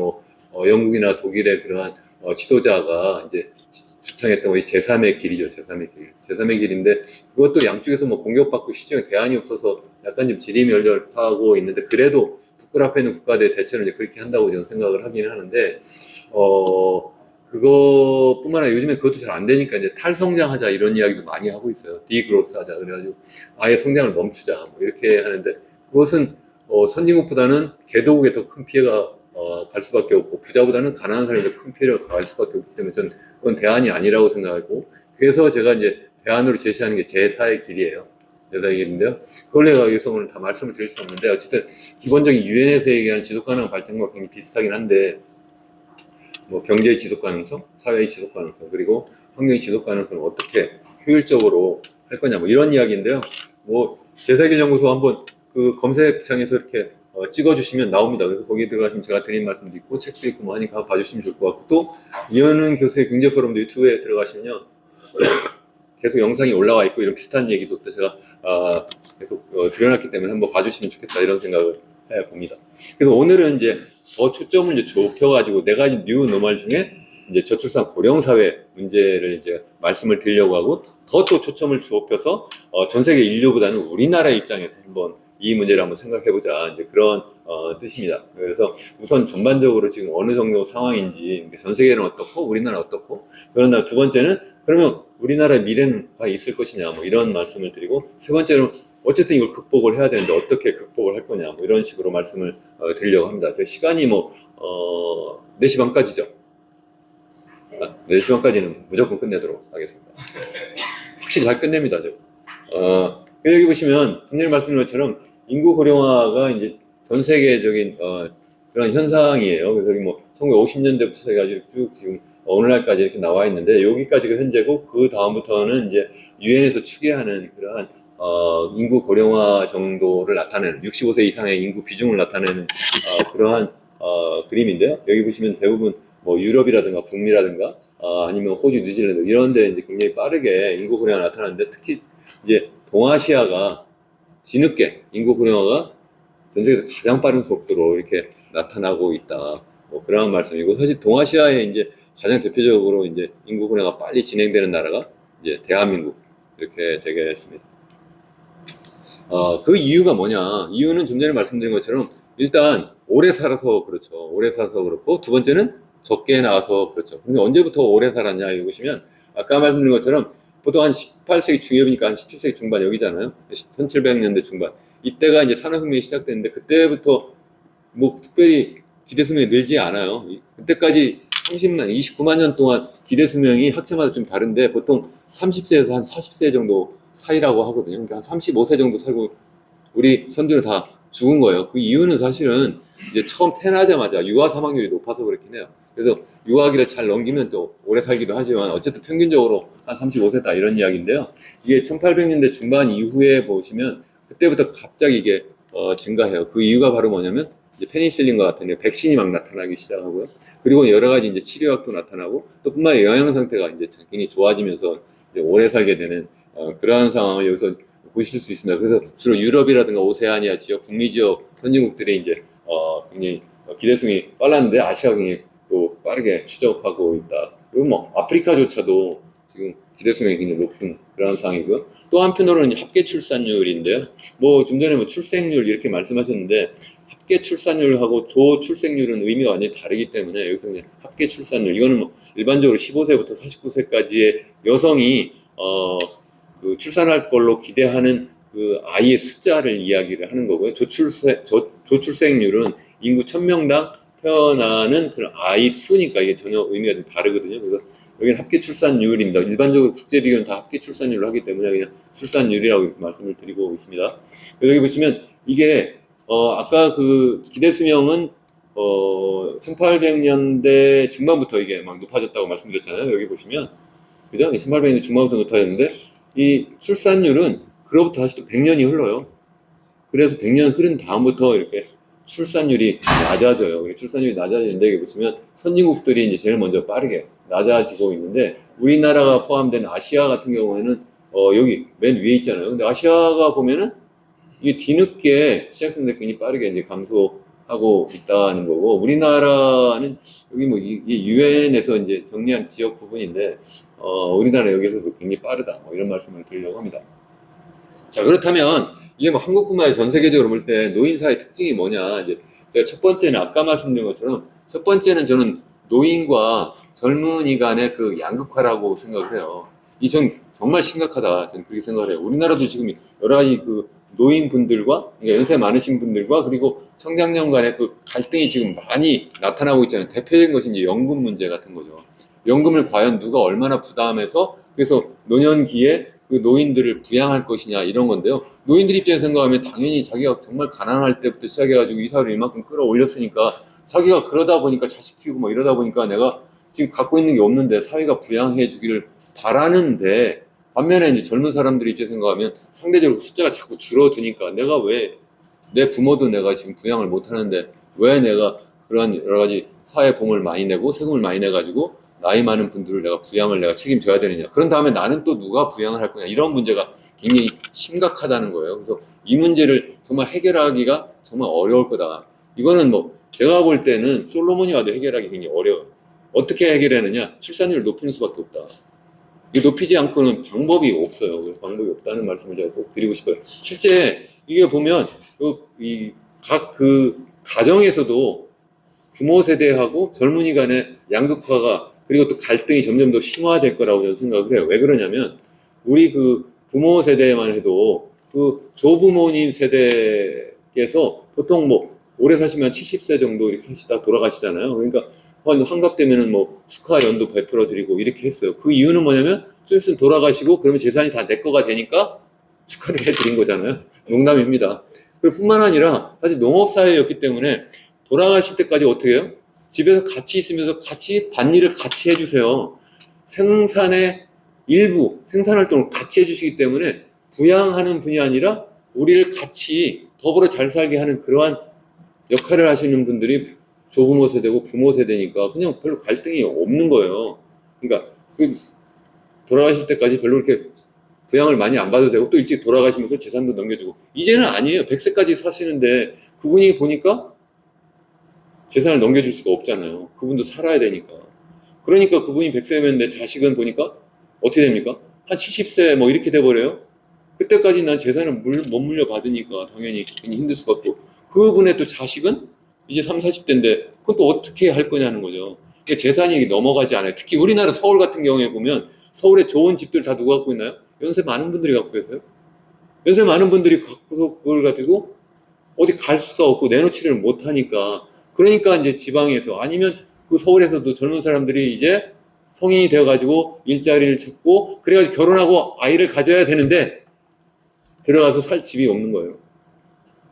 영국이나 독일의 그러한 지도자가 이제 주창했던 것이 제3의 길이죠. 제3의 길. 제3의 길인데 그것도 양쪽에서 뭐 공격받고 시정에 대안이 없어서 약간 좀 지리멸렬하고 있는데 그래도 북극 앞에 있는 국가들의 대처를 이제 그렇게 한다고 저는 생각을 하긴 하는데 그것뿐만 아니라 요즘에 그것도 잘 안 되니까 이제 탈성장하자 이런 이야기도 많이 하고 있어요. 디그로스 하자. 그래가지고 아예 성장을 멈추자. 뭐 이렇게 하는데 그것은 선진국보다는 개도국에 더 큰 피해가 갈 수밖에 없고 부자보다는 가난한 사람이 더 큰 피해를 갈 수밖에 없기 때문에 저는 그건 대안이 아니라고 생각하고 그래서 제가 이제 대안으로 제시하는 게 제4의 길이에요. 제4의 길인데요. 그걸 내가 여기서 오늘 다 말씀을 드릴 수 없는데 어쨌든 기본적인 유엔에서 얘기하는 지속가능한 발전과 굉장히 비슷하긴 한데 뭐 경제의 지속가능성, 사회의 지속가능성 그리고 환경의 지속가능성을 어떻게 효율적으로 할 거냐 뭐 이런 이야기인데요. 뭐 제4길 연구소 한번 그 검색창에서 이렇게 찍어주시면 나옵니다. 그래서 거기에 들어가시면 제가 드린 말씀도 있고 책도 있고 뭐 하니까 봐주시면 좋을 것 같고 또 이현은 교수의 경제포럼도 유튜브에 들어가시면요 계속 영상이 올라와 있고 이런 비슷한 얘기도 또 제가 계속 드려놨기 때문에 한번 봐주시면 좋겠다 이런 생각을 해봅니다. 그래서 오늘은 이제 더 초점을 이제 좁혀가지고 네 가지 뉴 노멀 중에 이제 저출산 고령 사회 문제를 이제 말씀을 드리려고 하고 더 또 초점을 좁혀서 전 세계 인류보다는 우리나라의 입장에서 한번 이 문제를 한번 생각해보자 이제 그런 뜻입니다. 그래서 우선 전반적으로 지금 어느 정도 상황인지 전 세계는 어떻고 우리나라는 어떻고 그러나 두 번째는 그러면 우리나라의 미래는 있을 것이냐 뭐 이런 말씀을 드리고 세 번째는 어쨌든 이걸 극복을 해야 되는데 어떻게 극복을 할 거냐 뭐 이런 식으로 말씀을 드리려고 합니다. 제 시간이 뭐 4시 반까지죠. 4시 반까지는 무조건 끝내도록 하겠습니다. 확실히 잘 끝냅니다. 여기 보시면 선생님 말씀드린 것처럼 인구 고령화가 이제 전 세계적인 그런 현상이에요. 그래서 여기 뭐 1950년대부터 해가지고 쭉 지금 오늘날까지 이렇게 나와 있는데 여기까지가 현재고 그 다음부터는 이제 유엔에서 추계하는 그러한 인구 고령화 정도를 나타내는 65세 이상의 인구 비중을 나타내는 그러한 그림인데요. 여기 보시면 대부분 뭐 유럽이라든가 북미라든가 아니면 호주, 뉴질랜드 이런 데 이제 굉장히 빠르게 인구 고령화가 나타나는데 특히 이제 동아시아가 뒤늦게 인구 고령화가 전 세계에서 가장 빠른 속도로 이렇게 나타나고 있다. 뭐 그런 말씀이고, 사실 동아시아에 이제 가장 대표적으로 이제 인구 고령화가 빨리 진행되는 나라가 이제 대한민국 이렇게 되겠습니다. 그 이유가 뭐냐? 이유는 좀 전에 말씀드린 것처럼 일단 오래 살아서 그렇죠. 오래 살아서 그렇고, 두 번째는 적게 나와서 그렇죠. 근데 언제부터 오래 살았냐 이거 보시면 아까 말씀드린 것처럼 보통 한 18세기 중엽이니까 한 17세기 중반 여기잖아요. 1700년대 중반. 이때가 이제 산업혁명이 시작됐는데 그때부터 뭐 특별히 기대 수명이 늘지 않아요. 그때까지 29만 년 동안 기대 수명이 학자마다 좀 다른데 보통 30세에서 한 40세 정도 사이라고 하거든요. 그러니까 한 35세 정도 살고 우리 선조는 다 죽은 거예요. 그 이유는 사실은 이제 처음 태어나자마자 유아 사망률이 높아서 그렇긴 해요. 그래서 유아기를 잘 넘기면 또 오래 살기도 하지만 어쨌든 평균적으로 한 35세다 이런 이야기인데요. 이게 1800년대 중반 이후에 보시면 그때부터 갑자기 이게 증가해요. 그 이유가 바로 뭐냐면 이제 페니실린과 같은 백신이 막 나타나기 시작하고요. 그리고 여러 가지 이제 치료약도 나타나고 또 뿐만 아니라 영양 상태가 이제 굉장히 좋아지면서 이제 오래 살게 되는 그러한 상황을 여기서 보실 수 있습니다. 그래서 주로 유럽이라든가 오세아니아 지역, 북미 지역 선진국들이 이제 굉장히 기대수명이 빨랐는데 아시아가 굉장히 또 빠르게 추적하고 있다. 그리고 뭐 아프리카조차도 지금 기대수명이 굉장히 높은 그런 상황이고요. 또 한편으로는 합계 출산율인데요. 뭐 좀 전에 뭐 출생률 이렇게 말씀하셨는데 합계 출산율하고 조출생률은 의미가 완전히 다르기 때문에 여기서 그냥 합계 출산율 이거는 뭐 일반적으로 15세부터 49세까지의 여성이 그 출산할 걸로 기대하는 그 아이의 숫자를 이야기를 하는 거고요. 조출생률은 인구 1000명당 태어나는 그런 아이 수니까 이게 전혀 의미가 좀 다르거든요. 그래서 여기는 합계 출산율입니다. 일반적으로 국제 비교는 다 합계 출산율로 하기 때문에 그냥 출산율이라고 말씀을 드리고 있습니다. 여기 보시면 이게 아까 그 기대 수명은 1800년대 중반부터 이게 막 높아졌다고 말씀드렸잖아요. 여기 보시면 그죠? 1800년대 중반부터 높아졌는데 이 출산율은 그로부터 다시 또 100년이 흘러요. 그래서 100년 흐른 다음부터 이렇게 출산율이 낮아져요. 출산율이 낮아지는데 여기 보시면 선진국들이 이제 제일 먼저 빠르게 낮아지고 있는데 우리나라가 포함된 아시아 같은 경우에는 여기 맨 위에 있잖아요. 근데 아시아가 보면은 이게 뒤늦게 시작했는데 굉장히 빠르게 이제 감소하고 있다는 거고 우리나라는 여기 뭐 이게 유엔에서 이제 정리한 지역 부분인데 우리나라 여기서도 굉장히 빠르다 뭐 이런 말씀을 드리려고 합니다. 자 그렇다면 이게 뭐 한국뿐만 아니라 전 세계적으로 볼 때 노인사의 특징이 뭐냐 이제 제가 첫 번째는 아까 말씀드린 것처럼 첫 번째는 저는 노인과 젊은이 간의 그 양극화라고 생각을 해요. 이 전 정말 심각하다 저는 그렇게 생각을 해요. 우리나라도 지금 여러 가지 그 노인분들과 그러니까 연세 많으신 분들과 그리고 청장년 간의 그 갈등이 지금 많이 나타나고 있잖아요. 대표적인 것이 이제 연금 문제 같은 거죠. 연금을 과연 누가 얼마나 부담해서 그래서 노년기에 그 노인들을 부양할 것이냐 이런 건데요. 노인들 입장에서 생각하면 당연히 자기가 정말 가난할 때부터 시작해가지고 이 사회를 이만큼 끌어올렸으니까 자기가 그러다 보니까 자식 키우고 뭐 이러다 보니까 내가 지금 갖고 있는 게 없는데 사회가 부양해 주기를 바라는데 반면에 이제 젊은 사람들이 입장에서 생각하면 상대적으로 숫자가 자꾸 줄어드니까 내가 왜 내 부모도 내가 지금 부양을 못 하는데 왜 내가 그러한 여러 가지 사회 보험을 많이 내고 세금을 많이 내가지고 나이 많은 분들을 내가 부양을 내가 책임져야 되느냐. 그런 다음에 나는 또 누가 부양을 할 거냐. 이런 문제가 굉장히 심각하다는 거예요. 그래서 이 문제를 정말 해결하기가 정말 어려울 거다. 이거는 뭐 제가 볼 때는 솔로몬이 와도 해결하기 굉장히 어려워요. 어떻게 해결하느냐. 출산율을 높이는 수밖에 없다. 이 높이지 않고는 방법이 없어요. 그래서 방법이 없다는 말씀을 제가 꼭 드리고 싶어요. 실제 이게 보면 각 그 가정에서도 부모 세대하고 젊은이 간의 양극화가 그리고 또 갈등이 점점 더 심화될 거라고 저는 생각을 해요. 왜 그러냐면 우리 그 부모 세대만 해도 그 조부모님 세대께서 보통 뭐 오래 사시면 70세 정도 이렇게 사시다 돌아가시잖아요. 그러니까 환갑되면은 뭐 축하 연도 베풀어 드리고 이렇게 했어요. 그 이유는 뭐냐면 좀 있으면 돌아가시고 그러면 재산이 다 내 거가 되니까 축하를 해드린 거잖아요. 농담입니다. 그리고 뿐만 아니라 사실 농업사회였기 때문에 돌아가실 때까지 어떻게 해요? 집에서 같이 있으면서 같이 밭일을 같이 해주세요. 생산의 일부, 생산활동을 같이 해주시기 때문에 부양하는 분이 아니라 우리를 같이 더불어 잘 살게 하는 그러한 역할을 하시는 분들이 조부모 세대고 부모 세대니까 그냥 별로 갈등이 없는 거예요. 그러니까 돌아가실 때까지 별로 이렇게 부양을 많이 안 받아도 되고 또 일찍 돌아가시면서 재산도 넘겨주고 이제는 아니에요. 100세까지 사시는데 그분이 보니까 재산을 넘겨줄 수가 없잖아요. 그분도 살아야 되니까. 그러니까 그분이 100세면 내 자식은 보니까 어떻게 됩니까? 한 70세 뭐 이렇게 돼버려요. 그때까지 난 재산을 못 물려받으니까 당연히 힘들 수밖에 없고 그분의 또 자식은 이제 30, 40대인데 그건 또 어떻게 할 거냐는 거죠. 그러니까 재산이 넘어가지 않아요. 특히 우리나라 서울 같은 경우에 보면 서울에 좋은 집들 다 누가 갖고 있나요? 연세 많은 분들이 갖고 계세요. 연세 많은 분들이 갖고서 그걸 가지고 어디 갈 수가 없고 내놓지를 못하니까 그러니까 이제 지방에서 아니면 그 서울에서도 젊은 사람들이 이제 성인이 되어가지고 일자리를 찾고 그래가지고 결혼하고 아이를 가져야 되는데 들어가서 살 집이 없는 거예요.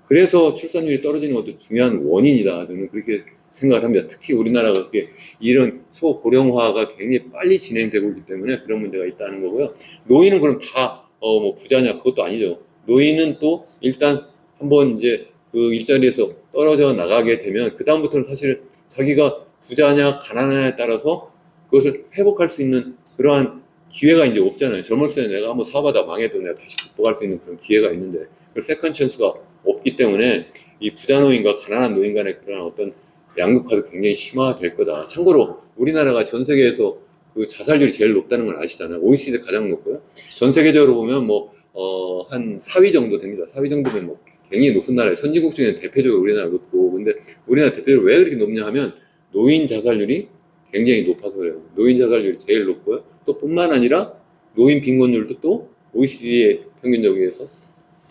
그래서 출산율이 떨어지는 것도 중요한 원인이다. 저는 그렇게 생각을 합니다. 특히 우리나라가 그렇게 이런 초고령화가 굉장히 빨리 진행되고 있기 때문에 그런 문제가 있다는 거고요. 노인은 그럼 다 뭐 부자냐 그것도 아니죠. 노인은 또 일단 한번 이제 그 일자리에서 떨어져 나가게 되면 그 다음부터는 사실 자기가 부자냐 가난하냐에 따라서 그것을 회복할 수 있는 그러한 기회가 이제 없잖아요. 젊었을 때 내가 한번 사업하다 망해도 내가 다시 극복할 수 있는 그런 기회가 있는데 그 세컨 찬스가 없기 때문에 이 부자 노인과 가난한 노인 간의 그런 어떤 양극화도 굉장히 심화될 거다. 참고로 우리나라가 전 세계에서 그 자살률이 제일 높다는 걸 아시잖아요. OECD 가장 높고요. 전 세계적으로 보면 한 4위 정도 됩니다. 4위 정도면 뭐 굉장히 높은 나라예요. 선진국 중에 대표적으로 우리나라 높고 근데 우리나라 대표적으로 왜 그렇게 높냐 하면 노인 자살률이 굉장히 높아서 그래요. 노인 자살률이 제일 높고요. 또 뿐만 아니라 노인 빈곤율도 또 OECD의 평균적에서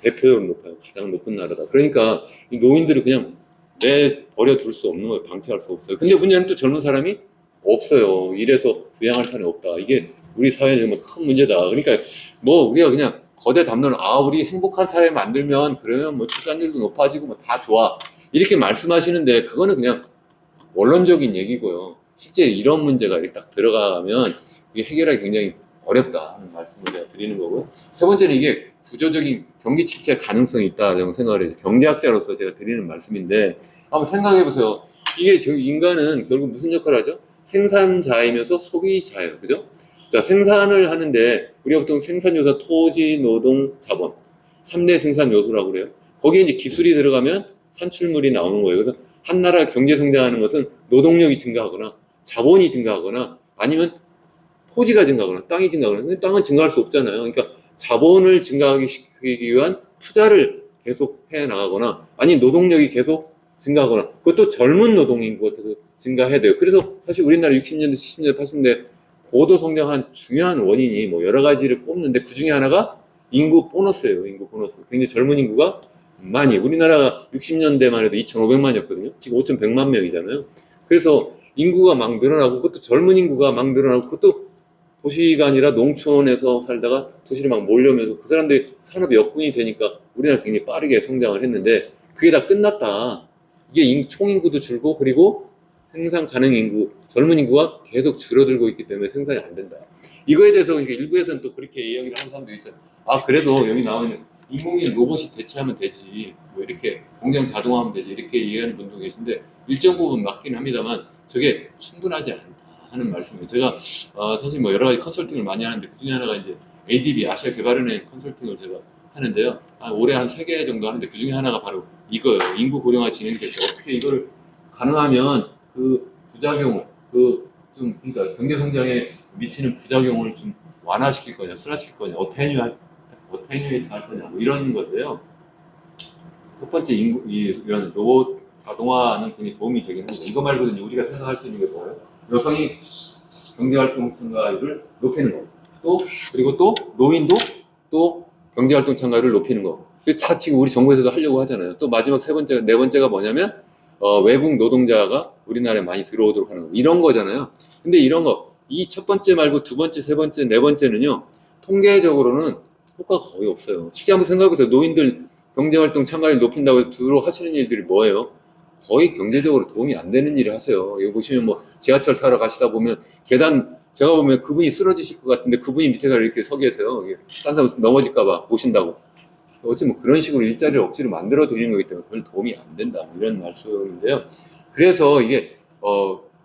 대표적으로 높아요. 가장 높은 나라다. 그러니까 이 노인들을 그냥 내버려 둘 수 없는 거예요. 방치할 수 없어요. 근데 문제는 또 젊은 사람이 없어요. 이래서 부양할 사람이 없다. 이게 우리 사회에 정말 큰 문제다. 그러니까 뭐 우리가 그냥 거대 담론을 우리 행복한 사회 만들면 그러면 뭐 출산율도 높아지고 뭐 다 좋아. 이렇게 말씀하시는데 그거는 그냥 원론적인 얘기고요. 실제 이런 문제가 이렇게 딱 들어가면 이게 해결하기 굉장히 어렵다 하는 말씀을 제가 드리는 거고요. 세 번째는 이게 구조적인 경기 침체 가능성이 있다라고 생각을 해서 경제학자로서 제가 드리는 말씀인데 한번 생각해 보세요. 이게 인간은 결국 무슨 역할을 하죠? 생산자이면서 소비자예요. 그죠? 자, 생산을 하는데 우리가 보통 생산 요소 토지, 노동, 자본 3대 생산 요소라고 그래요. 거기에 이제 기술이 들어가면 산출물이 나오는 거예요. 그래서 한 나라 경제 성장하는 것은 노동력이 증가하거나 자본이 증가하거나 아니면 토지가 증가하거나 땅이 증가하거나 근데 땅은 증가할 수 없잖아요. 그러니까 자본을 증가하기 시키기 위한 투자를 계속 해 나가거나 아니 노동력이 계속 증가하거나 그것도 젊은 노동인구가 계속 증가해야 돼요. 그래서 사실 우리나라 60년대, 70년대, 80년대 고도 성장한 중요한 원인이 뭐 여러 가지를 꼽는데 그 중에 하나가 인구 보너스예요. 인구 보너스. 굉장히 젊은 인구가 많이 우리나라가 60년대만 해도 2,500만이었거든요. 지금 5,100만 명이잖아요. 그래서 인구가 막 늘어나고 그것도 젊은 인구가 막 늘어나고 그것도 도시가 아니라 농촌에서 살다가 도시로 막 몰려오면서 그 사람들이 산업 역군이 되니까 우리나라 굉장히 빠르게 성장을 했는데 그게 다 끝났다. 이게 총인구도 줄고 그리고 생산 가능 인구, 젊은 인구가 계속 줄어들고 있기 때문에 생산이 안 된다. 이거에 대해서 그러니까 일부에서는 또 그렇게 이야기를 하는 사람들이 있어요. 그래도 여기 나오는 인공지능 로봇이 대체하면 되지, 뭐 이렇게 공장 자동화하면 되지 이렇게 이해하는 분도 계신데 일정 부분 맞긴 합니다만 저게 충분하지 않다 하는 말씀이에요. 제가 사실 뭐 여러 가지 컨설팅을 많이 하는데 그 중에 하나가 이제 ADB 아시아 개발은행 컨설팅을 제가 하는데요. 올해 한 3개 정도 하는데 그 중에 하나가 바로 이거예요. 인구 고령화 진행될 때 어떻게 이걸 가능하면 그 부작용, 그러니까 경제 성장에 미치는 부작용을 좀 완화시킬 거냐, 순화시킬 거냐, 어테뉴에이트 할 거냐, 뭐 이런 건데요. 첫 번째 이런 로봇 자동화는 굉장히 도움이 되긴 하는데 이거 말고는 우리가 생각할 수 있는 게 뭐예요? 여성이 경제활동 참가율을 높이는 거. 그리고 또 노인도 또 경제활동 참가율을 높이는 거. 다 지금 우리 정부에서도 하려고 하잖아요. 또 마지막 네 번째가 뭐냐면 외국 노동자가 우리나라에 많이 들어오도록 하는 거. 이런 거잖아요. 근데 이런 거, 이 첫 번째 말고 두 번째, 세 번째, 네 번째는요, 통계적으로는 효과가 거의 없어요. 실제 한번 생각해보세요. 노인들 경제활동 참가율 높인다고 해서 주로 하시는 일들이 뭐예요? 거의 경제적으로 도움이 안 되는 일을 하세요. 여기 보시면 뭐 지하철 타러 가시다 보면 계단, 제가 보면 그분이 쓰러지실 것 같은데 그분이 밑에가 이렇게 서 계세요. 딴 사람 넘어질까봐 보신다고. 어찌 뭐 그런 식으로 일자리를 억지로 만들어 드리는 거기 때문에 별 도움이 안 된다. 이런 말씀인데요. 그래서 이게,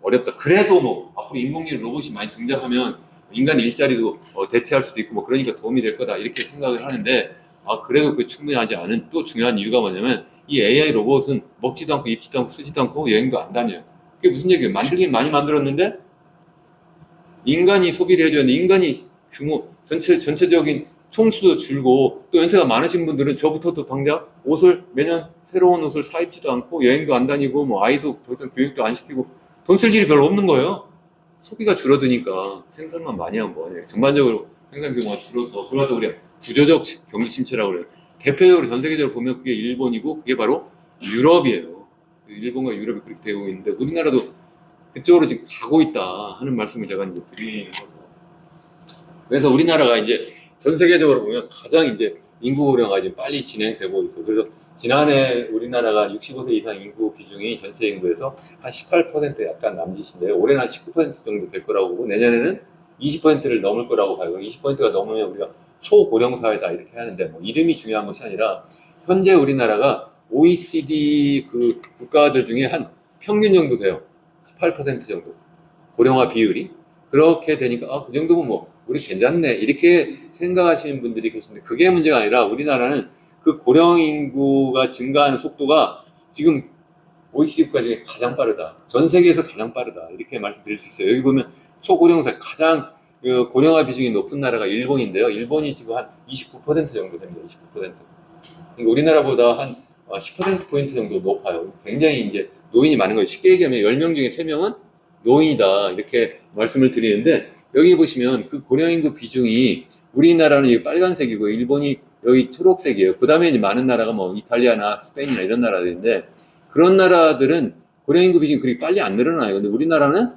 어렵다. 그래도 뭐, 앞으로 인공지능 로봇이 많이 등장하면 인간 일자리도 대체할 수도 있고 뭐 그러니까 도움이 될 거다 이렇게 생각을 하는데 그래도 그 충분히 하지 않은 또 중요한 이유가 뭐냐면 이 AI 로봇은 먹지도 않고 입지도 않고 쓰지도 않고 여행도 안 다녀요. 그게 무슨 얘기예요? 만들긴 많이 만들었는데 인간이 소비를 해줘야 되는데 인간이 규모 전체적인 총수도 줄고 또 연세가 많으신 분들은 저부터도 당장 옷을 매년 새로운 옷을 사 입지도 않고 여행도 안 다니고 뭐 아이도 더 이상 교육도 안 시키고 돈 쓸 일이 별로 없는 거예요. 소비가 줄어드니까 생산만 많이 하면 뭐하냐. 전반적으로 생산 규모가 줄어서 그러다 우리가 구조적 경기 침체라고 그래요. 대표적으로 전 세계적으로 보면 그게 일본이고 그게 바로 유럽이에요. 일본과 유럽이 그렇게 되고 있는데 우리나라도 그쪽으로 지금 가고 있다 하는 말씀을 제가 이제 드리는 거죠. 그래서 우리나라가 이제 전 세계적으로 보면 가장 이제 인구 고령화가 지금 빨리 진행되고 있어. 그래서 지난해 우리나라가 65세 이상 인구 비중이 전체 인구에서 한 18% 약간 남짓인데요. 올해는 한 19% 정도 될 거라고 보고 내년에는 20%를 넘을 거라고 봐요. 20%가 넘으면 우리가 초고령 사회다 이렇게 하는데 뭐 이름이 중요한 것이 아니라 현재 우리나라가 OECD 그 국가들 중에 한 평균 정도 돼요. 18% 정도 고령화 비율이 그렇게 되니까 그 정도면 뭐 우리 괜찮네 이렇게 생각하시는 분들이 계신데 그게 문제가 아니라 우리나라는 그 고령 인구가 증가하는 속도가 지금 OECD 국가 중에 가장 빠르다. 전 세계에서 가장 빠르다. 이렇게 말씀드릴 수 있어요. 여기 보면 초고령사 가장 그 고령화 비중이 높은 나라가 일본인데요. 일본이 지금 한 29% 정도 됩니다. 29%. 그러니까 우리나라보다 한 10%포인트 정도 높아요. 굉장히 이제 노인이 많은 거예요. 쉽게 얘기하면 10명 중에 3명은 노인이다. 이렇게 말씀을 드리는데 여기 보시면 그 고령인구 비중이 우리나라는 여기 빨간색이고 일본이 여기 초록색이에요. 그 다음에 이제 많은 나라가 뭐 이탈리아나 스페인이나 이런 나라들인데 그런 나라들은 고령인구 비중이 그렇게 빨리 안 늘어나요. 근데 우리나라는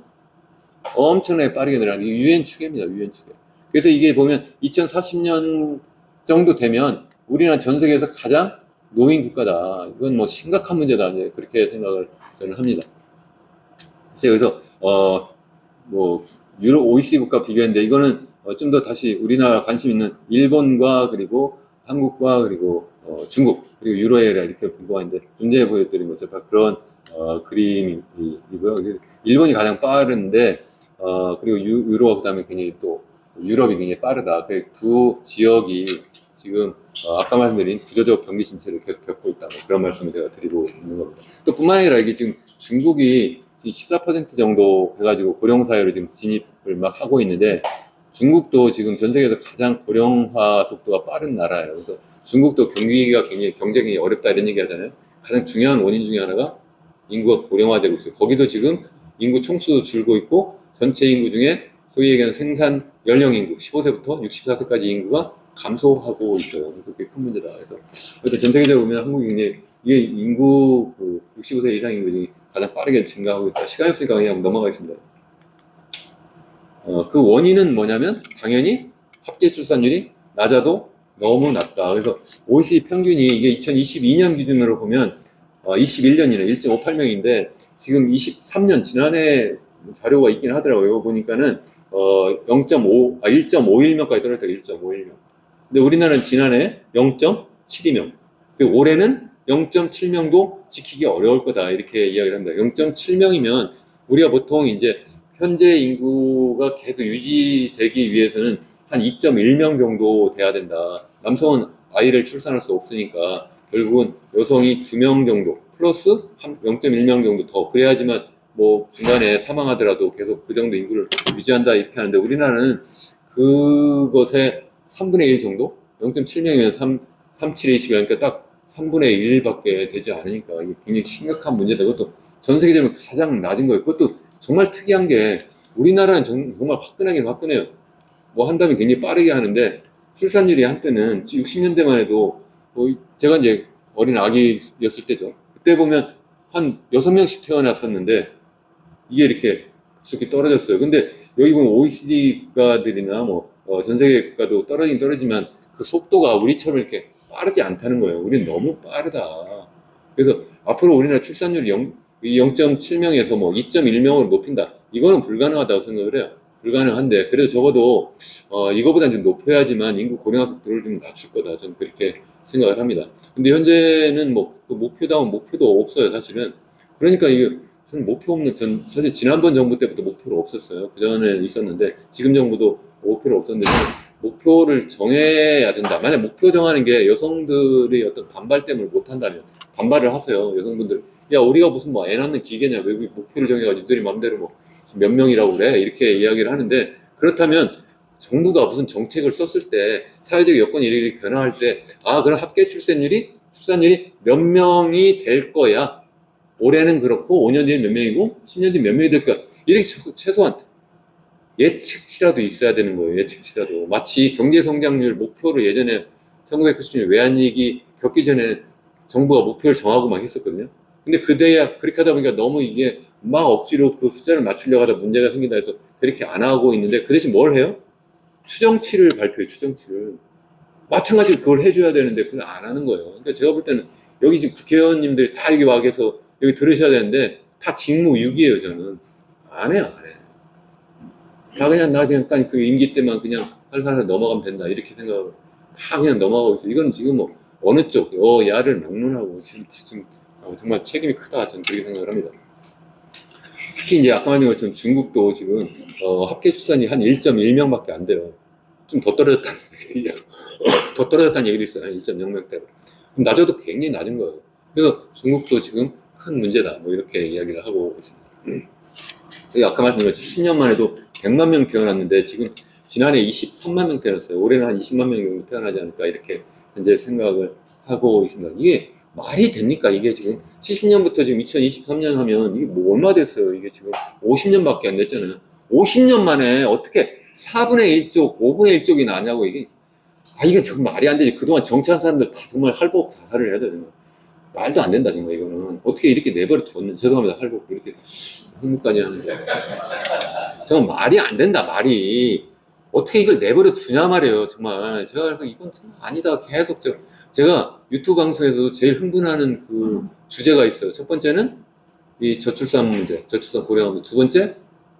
엄청나게 빠르게 늘어나는 게 유엔 추계입니다. 유엔 추계. 그래서 이게 보면 2040년 정도 되면 우리나라 전 세계에서 가장 노인 국가다. 이건 뭐 심각한 문제다. 이제 그렇게 생각을 저는 합니다. 그래서 뭐 유럽 OECD 국가 비교했는데 이거는 좀 더 다시 우리나라 관심 있는 일본과 그리고 한국과 그리고 중국 그리고 유로에라 이렇게 분포하는데 존재해 보여드린 것처럼 그런 그림이고요. 일본이 가장 빠른데 그리고 유로가 그다음에 굉장히 또 유럽이 굉장히 빠르다. 그 두 지역이 지금 아까 말씀드린 구조적 경기 침체를 계속 겪고 있다. 그런 말씀을 제가 드리고 있는 겁니다. 또 뿐만 아니라 이게 지금 중국이 지금 14% 정도 해가지고 고령사회로 지금 진입을 막 하고 있는데 중국도 지금 전 세계에서 가장 고령화 속도가 빠른 나라예요. 그래서 중국도 경기가 굉장히 경쟁이 어렵다 이런 얘기 하잖아요. 가장 중요한 원인 중에 하나가 인구가 고령화되고 있어요. 거기도 지금 인구 총수도 줄고 있고 전체 인구 중에 소위 얘기하는 생산 연령 인구 15세부터 64세까지 인구가 감소하고 있어요. 그래서 그게 큰 문제다. 그래서 전 세계적으로 보면 한국이 굉장히 이게 인구 65세 이상 인구 중에 가장 빠르게 증가하고 있다. 시간이 없으니까 그냥 넘어가겠습니다. 그 원인은 뭐냐면 당연히 합계 출산율이 낮아도 너무 낮다. 그래서 OECD 평균이 이게 2022년 기준으로 보면 21년이네 1.58명인데 지금 23년 지난해 자료가 있긴 하더라고요. 이거 보니까는 1.51명까지 떨어졌다. 1.51명. 근데 우리나라는 지난해 0.72명. 그리고 올해는 0.7명도 지키기 어려울 거다. 이렇게 이야기를 합니다. 0.7명이면 우리가 보통 이제 현재 인구가 계속 유지되기 위해서는 한 2.1명 정도 돼야 된다. 남성은 아이를 출산할 수 없으니까 결국은 여성이 2명 정도 플러스 0.1명 정도 더 그래야지만 뭐 중간에 사망하더라도 계속 그 정도 인구를 유지한다 이렇게 하는데 우리나라는 그것의 3분의 1 정도? 0.7명이면 3, 7에 20 그러니까 딱 3분의 1밖에 되지 않으니까 이게 굉장히 심각한 문제다. 그것도 전 세계적으로 가장 낮은 거예요. 그것도 정말 특이한 게 우리나라는 정말 화끈하긴 화끈해요. 뭐 한다면 굉장히 빠르게 하는데 출산율이 한때는 60년대만 해도 제가 이제 어린 아기였을 때죠. 그때 보면 한 6명씩 태어났었는데 이게 이렇게 급속히 떨어졌어요. 근데 여기 보면 OECD 국가들이나 뭐 전 세계 국가도 떨어지지만 그 속도가 우리처럼 이렇게 빠르지 않다는 거예요. 우리는 너무 빠르다. 그래서 앞으로 우리나라 출산율이 0.7명에서 뭐 2.1명으로 높인다. 이거는 불가능하다고 생각을 해요. 불가능한데 그래도 적어도 이거보다는 좀 높여야지만 인구 고령화 속도를 좀 낮출 거다. 저는 그렇게 생각을 합니다. 근데 현재는 뭐 그 목표다운 목표도 없어요. 사실은. 그러니까 이게 저는 목표 없는, 전 사실 지난번 정부 때부터 목표가 없었어요. 그 전에 있었는데, 지금 정부도 목표가 없었는데, 저는 목표를 정해야 된다. 만약 목표 정하는 게 여성들의 어떤 반발 때문에 못한다면, 반발을 하세요. 여성분들. 야, 우리가 무슨 뭐 애 낳는 기계냐. 왜 목표를 정해가지고 너희들이 마음대로 뭐 몇 명이라고 그래. 이렇게 이야기를 하는데, 그렇다면 정부가 무슨 정책을 썼을 때, 사회적 여건이 이렇게 변화할 때, 아, 그럼 합계 출산율이 몇 명이 될 거야. 올해는 그렇고 5년 뒤에 몇 명이고 10년 뒤에 몇 명이 될까 이렇게 최소한 예측치라도 있어야 되는 거예요. 예측치라도 마치 경제성장률 목표를 예전에 1990년 외환위기 겪기 전에 정부가 목표를 정하고 막 했었거든요. 근데 그때야 그렇게 하다 보니까 너무 이게 막 억지로 그 숫자를 맞추려고 하다 문제가 생긴다 해서 그렇게 안 하고 있는데 그 대신 뭘 해요? 추정치를 발표해요. 추정치를 마찬가지로 그걸 해줘야 되는데 그걸 안 하는 거예요. 그러니까 제가 볼 때는 여기 지금 국회의원님들이 다 여기 와 계서 여기 들으셔야 되는데 다 직무유기예요. 저는 안 해요. 안 해. 다 그냥 나 잠깐 그 임기 때만 그냥 살살 넘어가면 된다 이렇게 생각하고 다 그냥 넘어가고 있어요. 이건 지금 뭐 어느 쪽 야를 막론하고 지금 정말 책임이 크다 저는 그렇게 생각을 합니다. 특히 이제 아까 말한 것처럼 중국도 지금 합계 출산이 한 1.1명밖에 안 돼요. 좀 더 떨어졌다는 얘기죠. 더 떨어졌다는 얘기도 있어요. 한 1.0명대로. 낮아도 굉장히 낮은 거예요. 그래서 중국도 지금 큰 문제다. 뭐 이렇게 이야기를 하고 있습니다. 아까 말씀드린 것처럼 10년 만에도 100만 명 태어났는데 지금 지난해 23만 명 태어났어요. 올해는 한 20만 명 정도 태어나지 않을까 이렇게 현재 생각을 하고 있습니다. 이게 말이 됩니까? 이게 지금 70년부터 지금 2023년 하면 이게 뭐 얼마 됐어요? 이게 지금 50년밖에 안 됐잖아요. 50년 만에 어떻게 4분의 1쪽, 5분의 1쪽이 나냐고 이게 이게 정말 말이 안 되지. 그동안 정치한 사람들 다 정말 할복 자살을 해야 되는 거예요. 말도 안 된다 정말 이거는. 어떻게 이렇게 내버려 뒀는지 죄송합니다. 할복 이렇게 흥분까지 하는데 정말 말이 안 된다 말이. 어떻게 이걸 내버려 두냐 말이에요. 정말 제가 그래서 이건 정말 아니다. 계속 제가 유튜브 방송에서도 제일 흥분하는 그 주제가 있어요. 첫 번째는 이 저출산 문제, 저출산 고령화 문제. 두 번째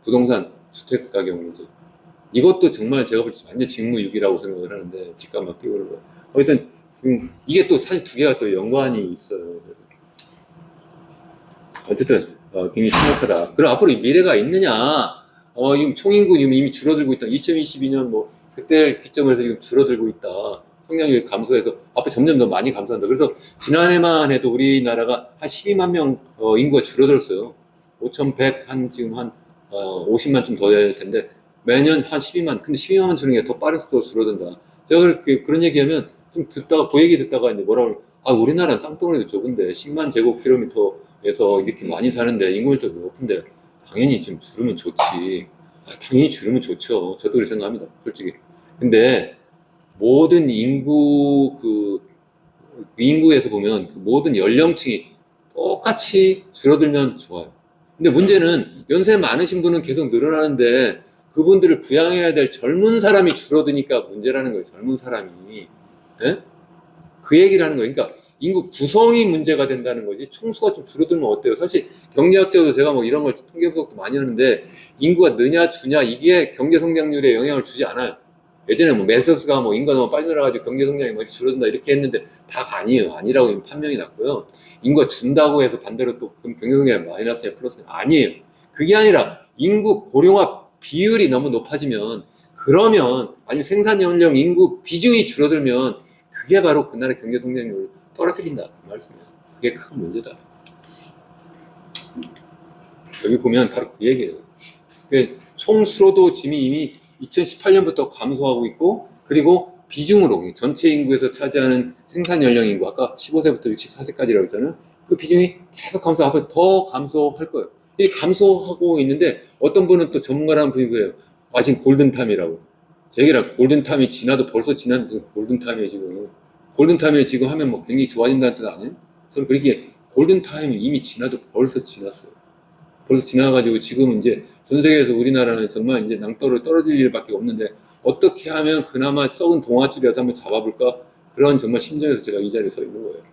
부동산 주택 가격 문제. 이것도 정말 제가 볼 때 완전 직무유기라고 생각을 하는데 집값 막 뛰어오르고 어쨌든 지금 이게 또 사실 두 개가 또 연관이 있어요. 어쨌든 굉장히 심각하다. 그럼 앞으로 미래가 있느냐? 지금 총인구 지금 이미 줄어들고 있다. 2022년 뭐 그때 기점으로 해서 지금 줄어들고 있다. 성장률이 감소해서 앞으로 점점 더 많이 감소한다. 그래서 지난해만 해도 우리나라가 한 12만 명 인구가 줄어들었어요. 5,100 한 지금 한 50만 좀 더 될 텐데 매년 한 12만. 근데 12만만 주는 게 더 빠른 속도로 줄어든다. 제가 그렇게 그런 얘기하면 좀 듣다가 그 얘기 듣다가 이제 뭐라고 우리나라는 땅덩어리도 좁은데 10만 제곱킬로미터에서 이렇게 많이 사는데 인구밀도도 높은데 당연히 좀 줄으면 좋지. 당연히 줄으면 좋죠. 저도 그렇게 생각합니다. 솔직히. 근데 모든 인구에서 보면 그 모든 연령층이 똑같이 줄어들면 좋아요. 근데 문제는 연세 많으신 분은 계속 늘어나는데 그분들을 부양해야 될 젊은 사람이 줄어드니까 문제라는 거예요. 젊은 사람이. 예? 그 얘기를 하는 거예요. 그러니까 인구 구성이 문제가 된다는 거지. 총수가 좀 줄어들면 어때요? 사실 경제학자도 제가 뭐 이런 걸 통계 분석도 많이 하는데 인구가 느냐 주냐 이게 경제 성장률에 영향을 주지 않아요. 예전에 뭐 메서스가 뭐 인구가 너무 빨리 늘어가지고 경제 성장이 뭐 줄어든다 이렇게 했는데 다가 아니에요. 아니라고 이미 판명이 났고요. 인구가 준다고 해서 반대로 또 경제 성장이 마이너스냐 플러스냐 아니에요. 그게 아니라 인구 고령화 비율이 너무 높아지면 그러면 아니면 생산 연령 인구 비중이 줄어들면 그게 바로 그 나라의 경제 성장률을 떨어뜨린다 그 말씀이에요. 그게 큰 문제다. 여기 보면 바로 그 얘기예요. 총수로도 이미 2018년부터 감소하고 있고 그리고 비중으로 전체 인구에서 차지하는 생산 연령 인구 아까 15세부터 64세까지라고 했잖아요. 그 비중이 계속 앞으로 더 감소할 거예요. 이 감소하고 있는데 어떤 분은 또 전문가라는 분이 그래요. 지금 골든타임이라고. 제 얘기랑 골든타임이 지나도 벌써 지난 무슨 골든타임이에요 지금. 골든타임이 지금 하면 뭐 굉장히 좋아진다는 뜻 아니에요? 저는 그렇게 골든타임이 이미 지나도 벌써 지났어요. 벌써 지나가지고 지금 이제 전 세계에서 우리나라는 정말 이제 낭떠러지 떨어질 일밖에 없는데 어떻게 하면 그나마 썩은 동아줄이라도 한번 잡아볼까? 그런 정말 심정에서 제가 이 자리에 서 있는 거예요.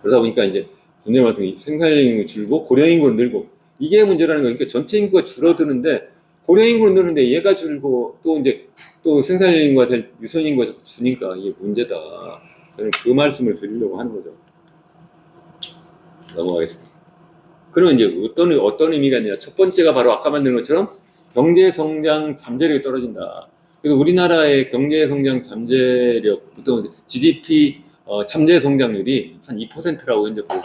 그러다 보니까 이제 전에 말씀 생산력 인구 줄고 고령 인구는 늘고 이게 문제라는 거예요. 그러니까 전체 인구가 줄어드는데 고령 인구는 늘는데 얘가 줄고 또 생산력 인구가 될 유선 인구가 주니까 이게 문제다. 저는 그 말씀을 드리려고 하는 거죠. 넘어가겠습니다. 그럼 이제 어떤 의미가 있냐. 첫 번째가 바로 아까 만든 것처럼 경제 성장 잠재력이 떨어진다. 그래서 우리나라의 경제 성장 잠재력, 보통 GDP 잠재 성장률이 한 2%라고 현재 보고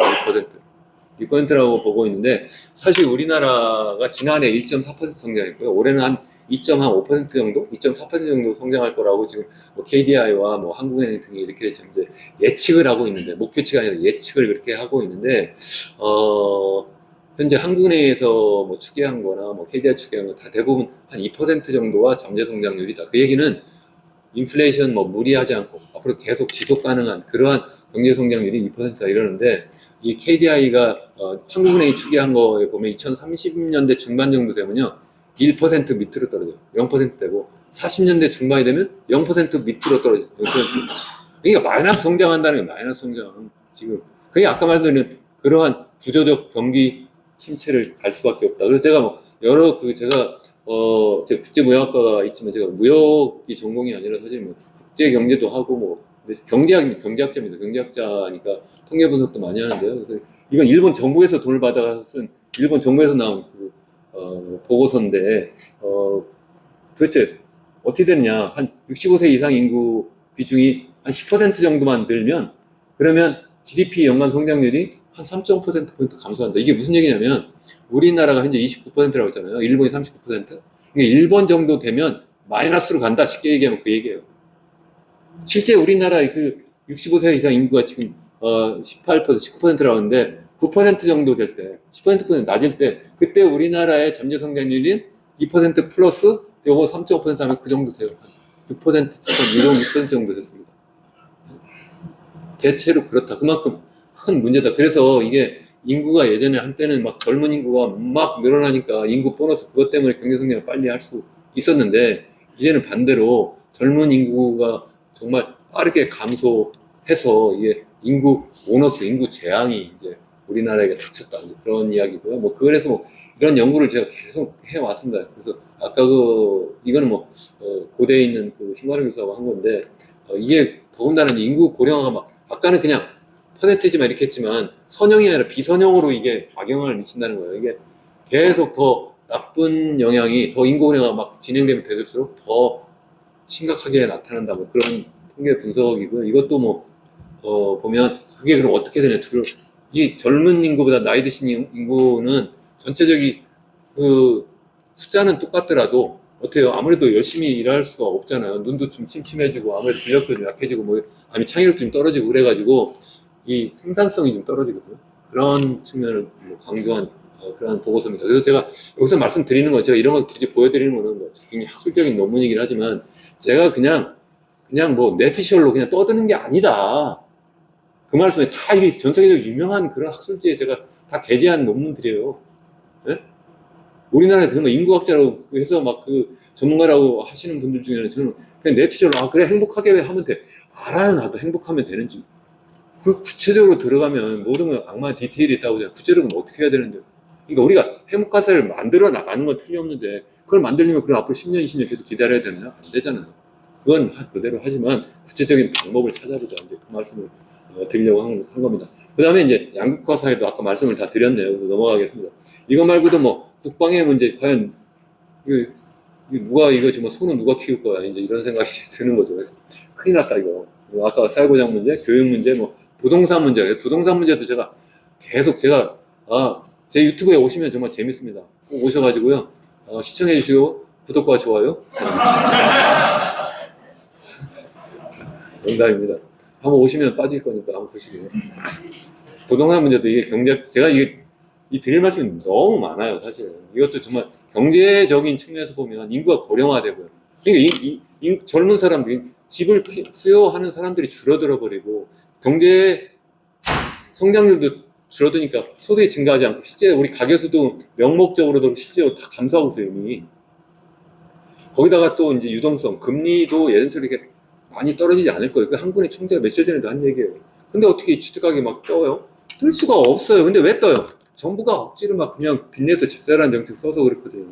2%라고 보고 있는데, 사실 우리나라가 지난해 1.4% 성장했고요. 올해는 한 2.5% 정도, 2.4% 정도 성장할 거라고 지금 뭐 KDI와 뭐 한국은행 등이 이렇게 지금 이제 예측을 하고 있는데, 목표치가 아니라 예측을 그렇게 하고 있는데, 현재 한국은행에서 뭐 추계한 거나 뭐 KDI 추계한 거 다 대부분 한 2% 정도와 잠재 성장률이다. 그 얘기는 인플레이션 뭐 무리하지 않고 앞으로 계속 지속 가능한 그러한 경제 성장률이 2%다 이러는데, 이 KDI가 한국은행이 추계한 거에 보면 2030년대 중반 정도 되면요 1% 밑으로 떨어져요. 0% 되고 40년대 중반이 되면 0% 밑으로 떨어져요. 0%. 그러니까 마이너스 성장한다는 게 마이너스 성장. 지금 그러니까 아까 말씀드린 그러한 구조적 경기 침체를 갈 수밖에 없다. 그래서 제가 뭐 여러 제가 제가 국제무역학과가 있지만 제가 무역이 전공이 아니라 사실 뭐 국제 경제도 하고 뭐 경제학자입니다. 경제학자니까 통계 분석도 많이 하는데요. 그래서 이건 일본 정부에서 돈을 받아 쓴 일본 정부에서 나온 보고서인데 도대체 어떻게 되느냐. 한 65세 이상 인구 비중이 한 10% 정도만 늘면 그러면 GDP 연간 성장률이 한 3.5%포인트 감소한다. 이게 무슨 얘기냐면 우리나라가 현재 29%라고 했잖아요. 일본이 39%. 그러니까 일본 정도 되면 마이너스로 간다. 쉽게 얘기하면 그 얘기예요. 실제 우리나라의 65세 이상 인구가 지금 18%, 19%라고 하는데 9% 정도 될 때, 10% 낮을 때 그때 우리나라의 잠재 성장률인 2% 플러스 요거 3.5% 하면 그 정도 돼요. 6% 지금 6% 정도 됐습니다. 대체로 그렇다. 그만큼 큰 문제다. 그래서 이게 인구가 예전에 한때는 막 젊은 인구가 막 늘어나니까 인구 보너스 그것 때문에 경제 성장을 빨리 할 수 있었는데 이제는 반대로 젊은 인구가 정말 빠르게 감소해서 이게 인구 보너스, 인구 재앙이 이제 우리나라에게 닥쳤다. 그런 이야기고요. 뭐 그래서 뭐 이런 연구를 제가 계속 해왔습니다. 그래서 아까 이거는 뭐 고대에 있는 신관영 교수하고 한 건데 이게 더군다나 인구 고령화가 막 아까는 그냥 퍼센티지만 이렇게 했지만 선형이 아니라 비선형으로 이게 악영향을 미친다는 거예요. 이게 계속 더 나쁜 영향이 더 인구 고령화가 막 진행되면 될수록 더 심각하게 나타난다. 뭐 그런 통계 분석이고요. 이것도 뭐 보면 그게 그럼 어떻게 되냐. 이 젊은 인구보다 나이 드신 인구는 전체적인 숫자는 똑같더라도 어때요? 아무래도 열심히 일할 수가 없잖아요. 눈도 좀 침침해지고 아무래도 근력도 좀 약해지고 뭐 아니 창의력도 좀 떨어지고 그래가지고 이 생산성이 좀 떨어지거든요. 그런 측면을 뭐 강조한 그런 보고서입니다. 그래서 제가 여기서 말씀드리는 건 제가 이런 걸 굳이 보여드리는 거는 뭐 굉장히 학술적인 논문이긴 하지만 제가 그냥 뭐 내피셜로 그냥 떠드는 게 아니다. 그 말씀에 다 이게 전 세계적으로 유명한 그런 학술지에 제가 다 게재한 논문들이에요. 네? 우리나라에 그런 인구학자라고 해서 막 전문가라고 하시는 분들 중에는 저는 그냥 내피셜로 그래 행복하게 하면 돼. 알아요. 나도 행복하면 되는지. 구체적으로 들어가면 모든 건 악마의 디테일이 있다고 해요. 구체적으로 어떻게 해야 되는데. 그러니까 우리가 행복한 사회를 만들어 나가는 건 틀림없는데 그걸 만들려면 그럼 앞으로 10년, 20년 계속 기다려야 되나요? 안 되잖아요. 그건 그대로 하지만 구체적인 방법을 찾아보자. 이제 그 말씀을 드리려고 한 겁니다. 그 다음에 이제 양극화 사회도 아까 말씀을 다 드렸네요. 그래서 넘어가겠습니다. 이거 말고도 뭐 국방의 문제, 과연 누가 이거 지금 손은 누가 키울 거야? 이제 이런 생각이 드는 거죠. 그래서 큰일 났다 이거. 아까 사회보장 문제, 교육 문제, 뭐 부동산 문제. 부동산 문제도 제가 계속 제 유튜브에 오시면 정말 재밌습니다. 꼭 오셔가지고요 시청해 주시고 구독과 좋아요. 농담입니다. 한번 오시면 빠질 거니까 한번 보시고요. 부동산 문제도 이게 제가 이 드릴 말씀이 너무 많아요, 사실. 이것도 정말 경제적인 측면에서 보면 인구가 고령화되고요. 그러니까 젊은 사람들이 집을 수요하는 사람들이 줄어들어 버리고 경제 성장률도 줄어드니까 소득이 증가하지 않고 실제 우리 가계수도 명목적으로도 실제로 다 감소하고 있어요, 이미. 거기다가 또 이제 유동성, 금리도 예전처럼 이렇게 많이 떨어지지 않을 거예요. 한국은행 총재가 며칠 전에도 한 얘기예요. 근데 어떻게 주택가격이 막 떠요? 뜰 수가 없어요. 근데 왜 떠요? 정부가 억지로 막 그냥 빚내서 집세라는 정책 써서 그렇거든요.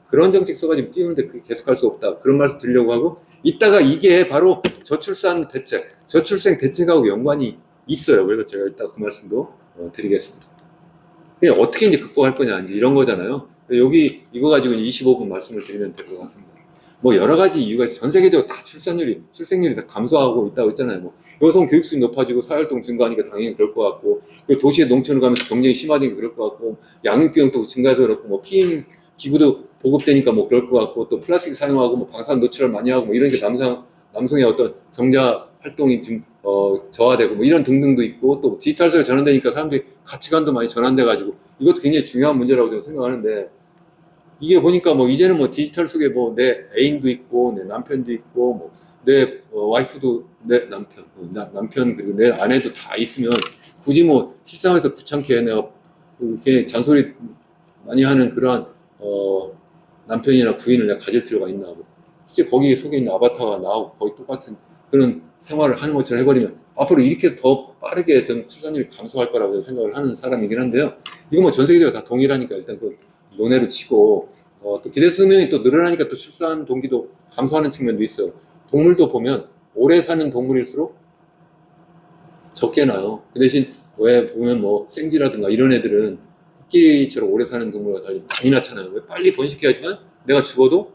그런 정책 써가지고 띄우는데 그게 계속 할 수 없다. 그런 말씀 드리려고 하고, 이따가 이게 바로 저출산 대책, 저출생 대책하고 연관이 있어요. 그래서 제가 이따 그 말씀도 드리겠습니다. 그냥 어떻게 이제 극복할 거냐, 이제 이런 거잖아요. 여기 이거 가지고 25분 말씀을 드리면 될 것 같습니다. 뭐 여러 가지 이유가 전 세계적으로 다 출생률이 다 감소하고 있다고 했잖아요. 뭐 여성 교육수준이 높아지고 사활동 증가하니까 당연히 그럴 것 같고, 도시에 농촌을 가면서 경쟁이 심화되니까 그럴 것 같고, 양육비용도 증가해서 그렇고, 뭐 피임 기구도 보급되니까 뭐 그럴 것 같고, 또 플라스틱 사용하고 뭐 방사능 노출을 많이 하고 뭐 이런 게 남성의 어떤 정자 활동이 좀 저하되고 뭐 이런 등등도 있고, 또 디지털 속에 전환되니까 사람들이 가치관도 많이 전환돼 가지고 이것도 굉장히 중요한 문제라고 저는 생각하는데, 이게 보니까 뭐 이제는 뭐 디지털 속에 뭐 내 애인도 있고 내 남편도 있고 뭐 내 와이프도 내 남편 그리고 내 아내도 다 있으면 굳이 뭐 실상에서 귀찮게 내가 이렇게 잔소리 많이 하는 그러한 남편이나 부인을 내가 가질 필요가 있나. 뭐 실제 거기 속에 있는 아바타가 나하고 거의 똑같은 그런 생활을 하는 것처럼 해버리면 앞으로 이렇게 더 빠르게 전 출산율이 감소할 거라고 생각을 하는 사람이긴 한데요. 이거 뭐 전 세계적으로 다 동일하니까 일단 그 논외로 치고, 또 기대 수명이 또 늘어나니까 또 출산 동기도 감소하는 측면도 있어요. 동물도 보면 오래 사는 동물일수록 적게 나요. 그 대신 왜 보면 뭐 생쥐라든가 이런 애들은 코끼리처럼 오래 사는 동물과 달리 많이 낳잖아요. 왜 빨리 번식해야지만 내가 죽어도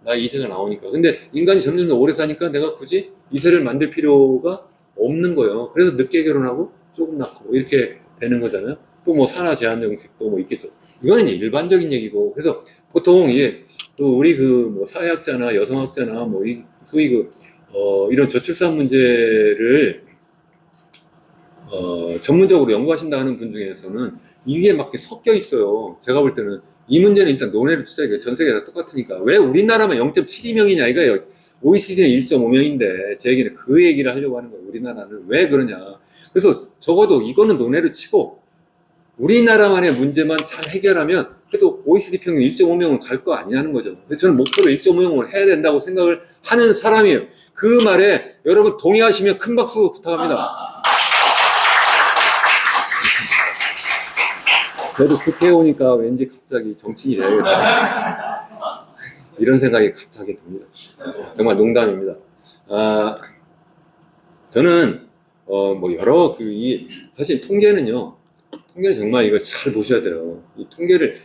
나의 이세가 나오니까. 근데 인간이 점점 더 오래 사니까 내가 굳이 이세를 만들 필요가 없는 거예요. 그래서 늦게 결혼하고 조금 낳고 뭐 이렇게 되는 거잖아요. 또 뭐 산하 제한 정책도 뭐 있겠죠. 이거는 이제 일반적인 얘기고, 그래서 보통 이게 우리 뭐 사회학자나 여성학자나 뭐 소위 이런 저출산 문제를 전문적으로 연구하신다 하는 분 중에서는 이게 막 섞여 있어요. 제가 볼 때는 이 문제는 일단 논외로 치자니까 전 세계가 다 똑같으니까 왜 우리나라만 0.72명이냐 이거예요. OECD는 1.5명인데 제 얘기는 그 얘기를 하려고 하는 거예요. 우리나라는 왜 그러냐. 그래서 적어도 이거는 논외로 치고 우리나라만의 문제만 잘 해결하면 그래도 OECD 평균 1.5명은 갈 거 아니냐는 거죠. 저는 목표로 1.5명을 해야 된다고 생각을 하는 사람이에요. 그 말에 여러분 동의하시면 큰 박수 부탁합니다. 저도 국회에 오니까 왠지 갑자기 정치인이 돼야겠다. 이런 생각이 갑자기 듭니다. 정말 농담입니다. 저는 뭐 여러 사실 통계는 정말 이걸 잘 보셔야 돼요. 이 통계를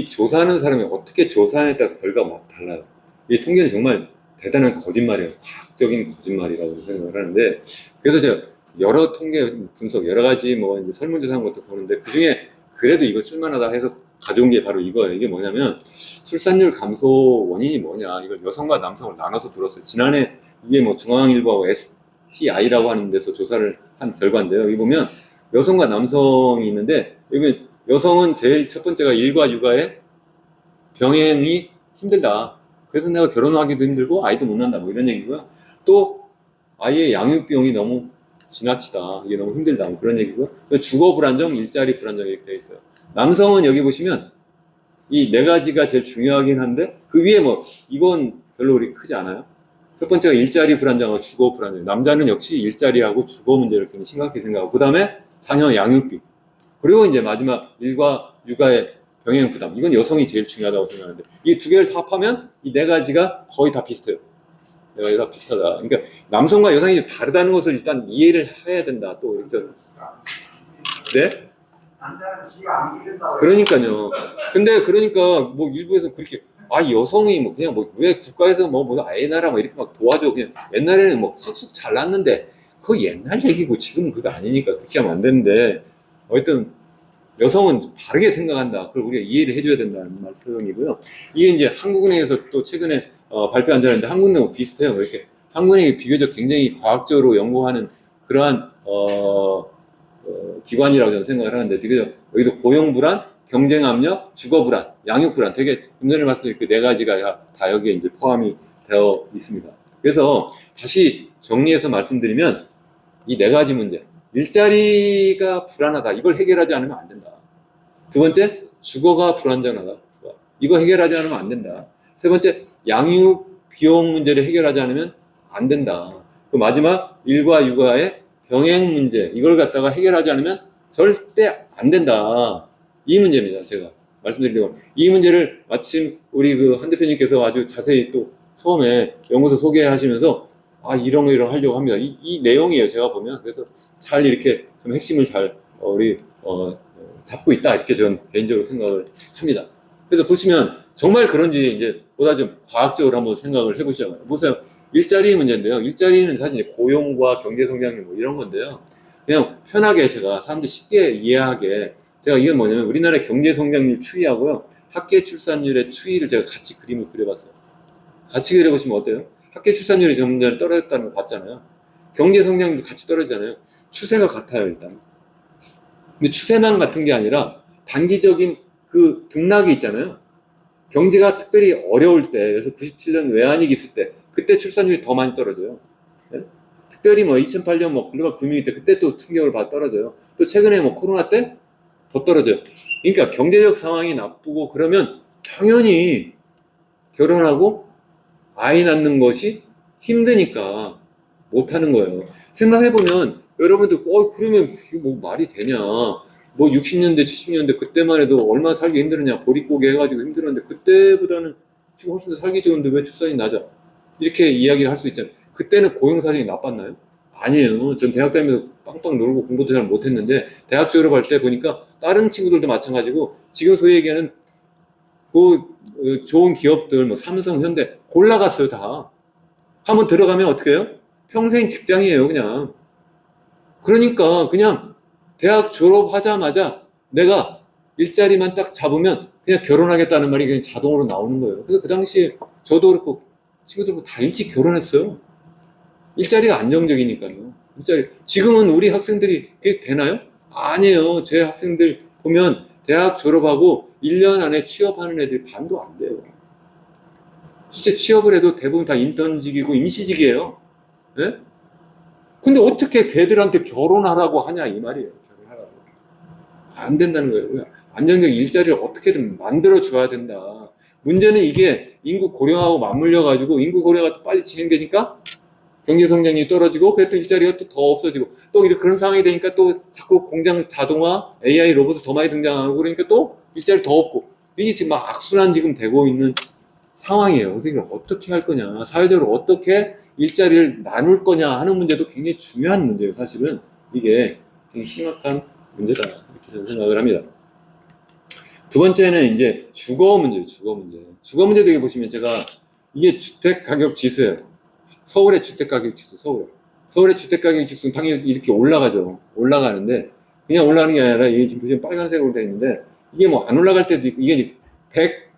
조사하는 사람이 어떻게 조사하느냐에 따라서 결과가 막 달라요. 이 통계는 정말 대단한 거짓말이에요. 과학적인 거짓말이라고 생각을 하는데, 그래서 제가 여러 통계 분석, 여러 가지 뭐 이제 설문조사한 것도 보는데, 그 중에 그래도 이거 쓸만하다 해서 가져온 게 바로 이거예요. 이게 뭐냐면, 출산율 감소 원인이 뭐냐, 이걸 여성과 남성을 나눠서 들었어요. 지난해 이게 뭐 중앙일보하고 STI라고 하는 데서 조사를 한 결과인데요. 여기 보면 여성과 남성이 있는데, 여기 여성은 제일 첫 번째가 일과 육아의 병행이 힘들다. 그래서 내가 결혼하기도 힘들고 아이도 못 낳는다. 뭐 이런 얘기고요. 또 아이의 양육 비용이 너무 지나치다. 이게 너무 힘들다. 뭐 그런 얘기고요. 주거 불안정, 일자리 불안정 이렇게 되어 있어요. 남성은 여기 보시면 이 네 가지가 제일 중요하긴 한데 그 위에 뭐 이건 별로 그리 크지 않아요. 첫 번째가 일자리 불안정하고 주거 불안정. 남자는 역시 일자리하고 주거 문제를 굉장히 심각하게 생각하고, 그 다음에 자녀 양육비, 그리고 이제 마지막 일과 육아의 병행 부담. 이건 여성이 제일 중요하다고 생각하는데 이 두 개를 다 합하면 이 네 가지가 거의 다 비슷해요. 네 가지 다 비슷하다. 그러니까 남성과 여성이 다르다는 것을 일단 이해를 해야 된다. 또 이렇게. 네? 남자는 지가 안 기른다고. 그러니까요. 근데 그러니까 뭐 일부에서 그렇게 여성이 뭐 그냥 뭐 왜 국가에서 뭐 아이 낳아라 뭐 이렇게 막 도와줘. 그냥 옛날에는 뭐 쑥쑥 잘 낳는데 그거 옛날 얘기고 지금은 그거 아니니까 그렇게 하면 안 되는데, 어쨌든 여성은 바르게 생각한다. 그걸 우리가 이해를 해줘야 된다는 말씀이고요. 이게 이제 한국은행에서 또 최근에 발표한 자료인데 한국은행하고 비슷해요. 이렇게 한국은행이 비교적 굉장히 과학적으로 연구하는 그러한 기관이라고 저는 생각을 하는데, 비교적 여기도 고용 불안, 경쟁 압력, 주거 불안, 양육 불안, 되게 좀 전에 말씀드린 그 네 가지가 다 여기에 이제 포함이 되어 있습니다. 그래서 다시 정리해서 말씀드리면 이 네 가지 문제, 일자리가 불안하다, 이걸 해결하지 않으면 안 된다. 두 번째, 주거가 불안정하다, 이거 해결하지 않으면 안 된다. 세 번째, 양육 비용 문제를 해결하지 않으면 안 된다. 그 마지막, 일과 육아의 병행 문제, 이걸 갖다가 해결하지 않으면 절대 안 된다. 이 문제입니다. 제가 말씀드리려고. 이 문제를 마침 우리 한 대표님께서 아주 자세히 또 처음에 연구소 소개하시면서 이런 거 하려고 합니다. 이 내용이에요. 제가 보면. 그래서 잘 이렇게 좀 핵심을 잘 잡고 있다 이렇게 저는 개인적으로 생각을 합니다. 그래서 보시면 정말 그런지 이제 보다 좀 과학적으로 한번 생각을 해보시자고요. 보세요. 일자리 문제인데요. 일자리는 사실 이제 고용과 경제 성장률 뭐 이런 건데요. 그냥 편하게 제가 사람들이 쉽게 이해하게 제가 이게 뭐냐면 우리나라의 경제 성장률 추이하고요. 학계 출산율의 추이를 제가 같이 그림을 그려봤어요. 같이 그려보시면 어때요? 학계 출산율이 점점 떨어졌다는 거 봤잖아요. 경제 성장률도 같이 떨어지잖아요. 추세가 같아요, 일단. 근데 추세만 같은 게 아니라 단기적인 그 등락이 있잖아요. 경제가 특별히 어려울 때, 그래서 97년 외환위기 있을 때, 그때 출산율이 더 많이 떨어져요. 네? 특별히 뭐 2008년 뭐 글로벌 금융위 때 그때 또 충격을 받아 떨어져요. 또 최근에 뭐 코로나 때 더 떨어져요. 그러니까 경제적 상황이 나쁘고 그러면 당연히 결혼하고 아이 낳는 것이 힘드니까 못하는 거예요. 생각해보면 여러분들 그러면 이게 뭐 말이 되냐, 뭐 60년대 70년대 그때만 해도 얼마나 살기 힘들었냐, 보릿고개 해가지고 힘들었는데 그때보다는 지금 훨씬 더 살기 좋은데 왜 출산이 낮아, 이렇게 이야기를 할 수 있잖아요. 그때는 고용 사정이 나빴나요? 아니에요. 전 대학 다니면서 빵빵 놀고 공부도 잘 못했는데 대학 졸업할 때 보니까 다른 친구들도 마찬가지고 지금 소위 얘기하는 좋은 기업들 뭐 삼성, 현대 골라갔어요. 다 한번 들어가면 어떻게 해요? 평생 직장이에요, 그냥. 그러니까 그냥 대학 졸업하자마자 내가 일자리만 딱 잡으면 그냥 결혼하겠다는 말이 그냥 자동으로 나오는 거예요. 그래서 그 당시에 저도 그렇고 친구들 다 일찍 결혼했어요. 일자리가 안정적이니까요. 지금은 우리 학생들이 그게 되나요? 아니에요. 제 학생들 보면 대학 졸업하고 1년 안에 취업하는 애들이 반도 안 돼요. 진짜 취업을 해도 대부분 다 인턴직이고 임시직이에요. 네? 근데 어떻게 걔들한테 결혼하라고 하냐 이 말이에요. 결혼하라고. 안 된다는 거예요. 안정적 일자리를 어떻게든 만들어 줘야 된다. 문제는 이게 인구 고령하고 맞물려 가지고 인구 고령화가 빨리 진행되니까 경제 성장이 떨어지고 그래도 일자리가 또 더 없어지고 또 이렇게 그런 상황이 되니까 또 자꾸 공장 자동화, AI 로봇이 더 많이 등장하고 그러니까 또 일자리 더 없고 이게 지금 막 악순환 지금 되고 있는 상황이에요. 그래서 어떻게 할 거냐, 사회적으로 어떻게 일자리를 나눌 거냐 하는 문제도 굉장히 중요한 문제예요. 사실은 이게 굉장히 심각한 문제다 이렇게 저는 생각을 합니다. 두 번째는 이제 주거 문제예요. 주거 문제 되게 보시면 제가 이게 주택 가격 지수예요. 서울의 주택 가격 지수, 서울의 주택 가격 지수는 당연히 이렇게 올라가죠. 올라가는데 그냥 올라가는 게 아니라 이게 지금 보시면 빨간색으로 되어 있는데 이게 뭐 안 올라갈 때도 있고 이게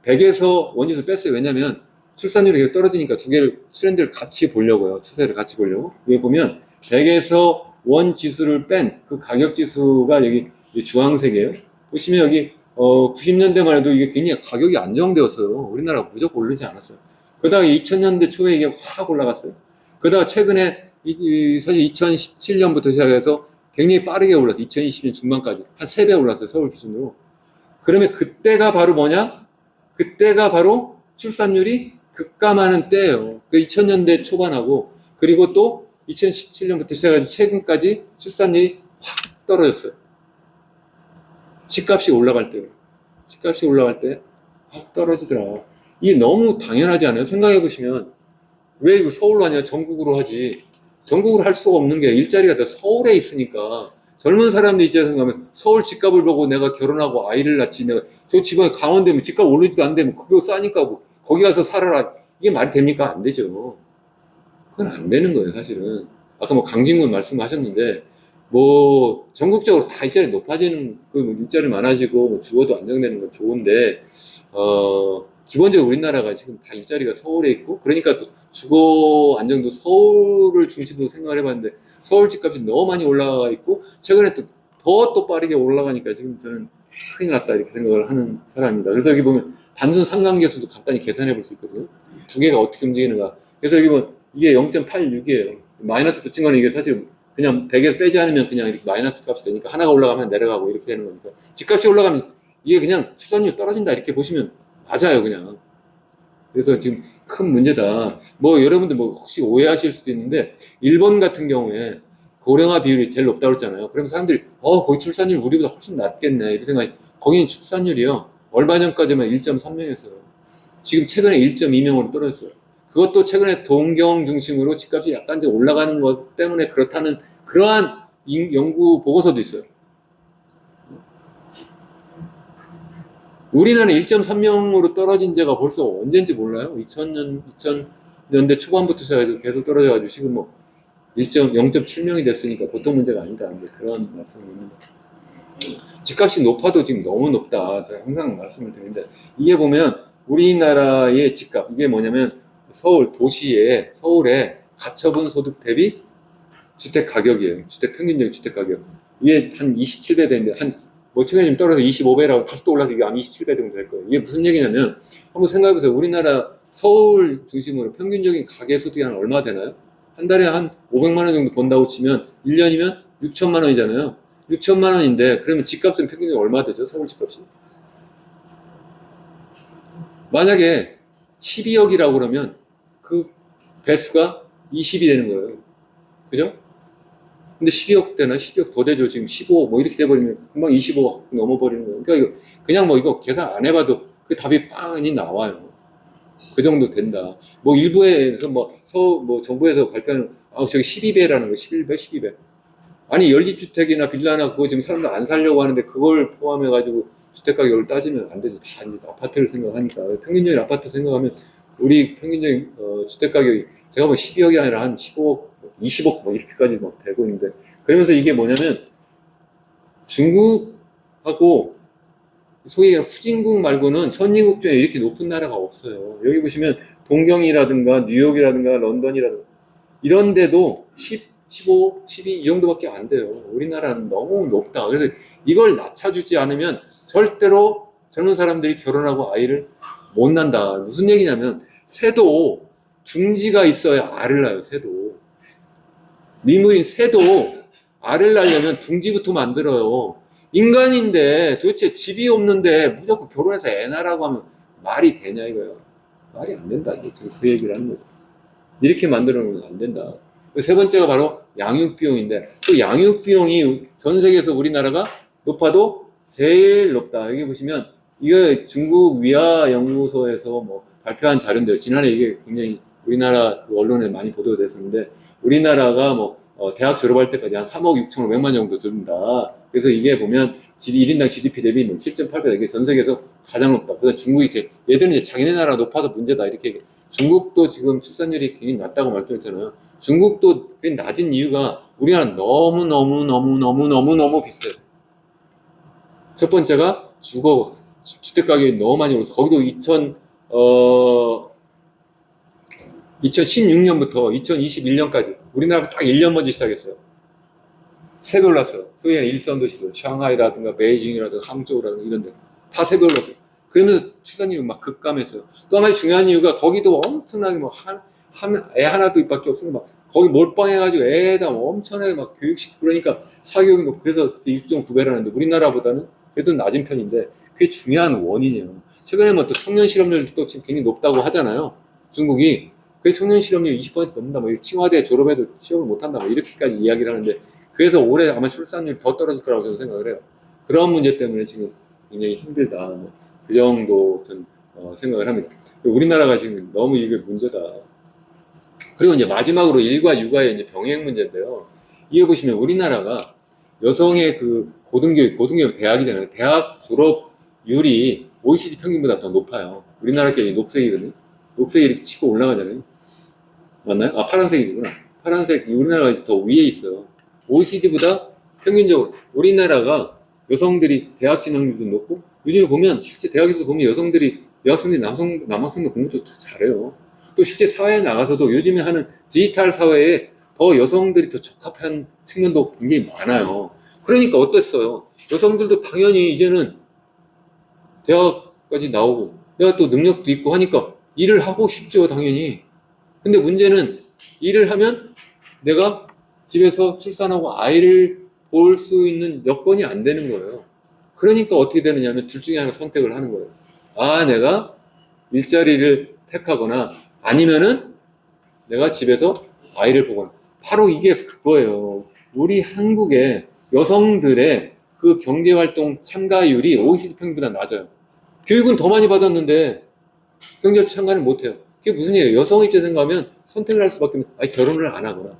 100에서 원지수 뺐어요. 왜냐면 출산율이 떨어지니까 두 개를 트렌드를 같이 보려고요. 추세를 같이 보려고. 여기 보면 100에서 원 지수를 뺀 그 가격 지수가 여기 주황색이에요. 보시면 여기 90년대만 해도 이게 굉장히 가격이 안정되었어요. 우리나라가 무조건 오르지 않았어요. 그러다가 2000년대 초에 이게 확 올라갔어요. 그러다가 최근에 사실 2017년부터 시작해서 굉장히 빠르게 올랐어요. 2020년 중반까지 한 3배 올랐어요. 서울 기준으로. 그러면 그때가 바로 뭐냐? 그때가 바로 출산율이 급감하는 때예요. 그 2000년대 초반하고 그리고 또 2017년부터 시작해서 최근까지 출산율이 확 떨어졌어요. 집값이 올라갈 때 확 떨어지더라. 이게 너무 당연하지 않아요? 생각해 보시면 왜 이거 서울로 하냐, 전국으로 하지. 전국으로 할 수가 없는 게 일자리가 다 서울에 있으니까. 젊은 사람들이 이제 생각하면 서울 집값을 보고 내가 결혼하고 아이를 낳지, 내가 저 지방에 강원도면 집값 오르지도 않는데 뭐 그거 싸니까 뭐 거기 가서 살아라, 이게 말이 됩니까? 안 되죠. 그건 안 되는 거예요, 사실은. 아까 뭐 강진군 말씀하셨는데 뭐 전국적으로 다 일자리 높아지는, 그 일자리 많아지고 뭐 주거도 안정되는 건 좋은데 기본적으로 우리나라가 지금 다 일자리가 서울에 있고, 그러니까 또 주거 안정도 서울을 중심으로 생각을 해봤는데 서울 집값이 너무 많이 올라가 있고 최근에 또 빠르게 올라가니까 지금 저는 큰일 났다 이렇게 생각을 하는 사람입니다. 그래서 여기 보면 단순 상관계수도 간단히 계산해 볼 수 있거든요. 두 개가 어떻게 움직이는가. 그래서 여기 보면 이게 0.86이에요. 마이너스 붙인 거는 이게 사실 그냥 100에서 빼지 않으면 그냥 이렇게 마이너스 값이 되니까 하나가 올라가면 내려가고 이렇게 되는 거니까 집값이 올라가면 이게 그냥 출산율 떨어진다 이렇게 보시면 맞아요, 그냥. 그래서 지금 큰 문제다. 뭐 여러분들 뭐 혹시 오해하실 수도 있는데 일본 같은 경우에 고령화 비율이 제일 높다고 그랬잖아요. 그럼 사람들이 거기 출산율 우리보다 훨씬 낮겠네 이렇게 생각해. 거기는 출산율이요 얼마 전까지만 1.3명이었어요. 지금 최근에 1.2명으로 떨어졌어요. 그것도 최근에 동경 중심으로 집값이 약간 좀 올라가는 것 때문에 그렇다는 그러한 연구 보고서도 있어요. 우리나라는 1.3명으로 떨어진 지가 벌써 언젠지 몰라요. 2000년대 초반부터 시작해서 계속 떨어져가지고 지금 뭐 0.7명이 됐으니까 보통 문제가 아니다. 그런 말씀을 드립니다. 집값이 높아도 지금 너무 높다. 제가 항상 말씀을 드리는데, 이게 보면 우리나라의 집값, 이게 뭐냐면 서울에 가처분 소득 대비 주택 가격이에요. 주택 평균적 주택 가격. 이게 한 27배 되는데, 최근에 좀 떨어져서 25배라고 다시 또 올라서 이게 한 27배 정도 될 거예요. 이게 무슨 얘기냐면, 한번 생각해보세요. 우리나라 서울 중심으로 평균적인 가계 소득이 한 얼마 되나요? 한 달에 한 500만 원 정도 번다고 치면 1년이면 6천만 원이잖아요. 6천만 원인데 그러면 집값은 평균적으로 얼마 되죠? 서울 집값이. 만약에 12억이라고 그러면 그 배수가 20이 되는 거예요. 그죠? 근데 12억 되나? 12억 더 되죠. 지금 15억 뭐 이렇게 돼버리면 금방 25억 넘어버리는 거예요. 그러니까 이거 그냥 뭐 이거 계산 안 해봐도 그 답이 빵이 나와요. 그 정도 된다. 뭐 일부에서 정부에서 발표하는 저기 12배라는 거, 11배, 12배. 아니 연립주택이나 빌라나 그거 지금 사람들 안 살려고 하는데 그걸 포함해가지고 주택 가격을 따지면 안 되죠. 다 이제 아파트를 생각하니까 평균적인 아파트 생각하면 우리 평균적인 주택 가격이 제가 뭐 12억이 아니라 한 15억, 20억 뭐 이렇게까지 막 되고 있는데 그러면서 이게 뭐냐면 중국하고 소위 후진국 말고는 선진국 중에 이렇게 높은 나라가 없어요. 여기 보시면 동경이라든가 뉴욕이라든가 런던이라든가 이런 데도 10, 15, 12 이 정도밖에 안 돼요. 우리나라는 너무 높다. 그래서 이걸 낮춰주지 않으면 절대로 젊은 사람들이 결혼하고 아이를 못 난다. 무슨 얘기냐면 새도 둥지가 있어야 알을 낳아요. 새도. 미물인 새도 알을 낳으려면 둥지부터 만들어요. 인간인데 도대체 집이 없는데 무조건 결혼해서 애 낳으라고 하면 말이 되냐 이거야. 말이 안 된다. 그 얘기를 하는 거죠. 이렇게 만들어 놓으면 안 된다. 세 번째가 바로 양육비용인데 또 양육비용이 전 세계에서 우리나라가 높아도 제일 높다. 여기 보시면 이거 중국 위아연구소에서 뭐 발표한 자료인데요. 지난해 이게 굉장히 우리나라 그 언론에 많이 보도됐었는데 우리나라가 대학 졸업할 때까지 한 3억 6천5백만 정도 든다. 그래서 이게 보면 1인당 GDP 대비 7.8배, 이게 전 세계에서 가장 높다. 그래서 중국이 얘들은 이제 자기네 나라 높아서 문제다. 이렇게 중국도 지금 출산율이 굉장히 낮다고 말씀했잖아요. 중국도 낮은 이유가 우리나라 너무 비싸요. 첫 번째가 주택 가격이 너무 많이 올라서 거기도 2016년부터 2021년까지 우리나라가 딱 1년 먼저 시작했어요. 3배 올랐어요. 소위 일선 도시들, 샹하이라든가 베이징이라든가 항저우라든가 이런 데 다 3배 올랐어요. 그러면서 출산율이 막 급감했어요. 또 하나의 중요한 이유가 거기도 엄청나게 애 하나밖에 없으면 거기 몰빵해가지고 애에다 엄청나게 막 교육시키고 그러니까 사교육이 그래서 6.9배라는데 우리나라보다는 그래도 낮은 편인데 그게 중요한 원인이에요. 최근에 또 청년 실업률도 지금 굉장히 높다고 하잖아요. 중국이. 그 청년 실업률 20% 넘는다. 칭화대 졸업해도 취업을 못한다. 이렇게까지 이야기를 하는데 그래서 올해 아마 출산율 더 떨어질 거라고 저는 생각을 해요. 그런 문제 때문에 지금 굉장히 힘들다. 그 정도 전 생각을 합니다. 우리나라가 지금 너무 이게 문제다. 그리고 이제 마지막으로 일과 육아의 이제 병행 문제인데요. 이게 보시면 우리나라가 여성의 그 고등교육 대학이잖아요. 대학 졸업률이 OECD 평균보다 더 높아요. 우리나라께 녹색이거든요. 녹색이 이렇게 치고 올라가잖아요. 맞나요? 파란색이구나. 파란색, 우리나라가 더 위에 있어요. OECD보다 평균적으로 우리나라가 여성들이 대학 진학률도 높고 요즘에 보면 실제 대학에서 보면 여학생들이 남학생들 공부도 더 잘해요. 또 실제 사회에 나가서도 요즘에 하는 디지털 사회에 더 여성들이 더 적합한 측면도 굉장히 많아요. 그러니까 어땠어요? 여성들도 당연히 이제는 대학까지 나오고 내가 또 능력도 있고 하니까 일을 하고 싶죠, 당연히. 근데 문제는 일을 하면 내가 집에서 출산하고 아이를 볼 수 있는 여건이 안 되는 거예요. 그러니까 어떻게 되느냐 하면 둘 중에 하나 선택을 하는 거예요. 내가 일자리를 택하거나 아니면은 내가 집에서 아이를 보거나. 바로 이게 그거예요. 우리 한국의 여성들의 그 경제활동 참가율이 OECD 평균보다 낮아요. 교육은 더 많이 받았는데 경제 참가는 못해요. 그게 무슨 얘기예요? 여성 입장에서 생각하면 선택을 할 수밖에 없는, 결혼을 안 하거나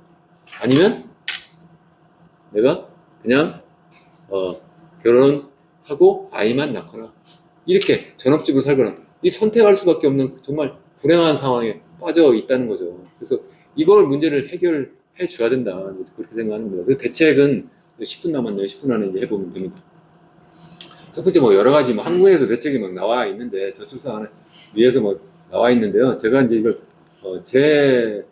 아니면 내가 그냥 결혼하고 아이만 낳거나 이렇게 전업주부 살거나 이 선택할 수밖에 없는 정말 불행한 상황에 빠져 있다는 거죠. 그래서 이걸 문제를 해결해 줘야 된다. 그렇게 생각합니다. 그 대책은 10분 남았네요. 10분 안에 이제 해보면 됩니다. 첫 번째 뭐 여러 가지 뭐 한국에서 대책이 막 나와 있는데 저출산 위해서 뭐 나와 있는데요. 제가 이제 이걸 제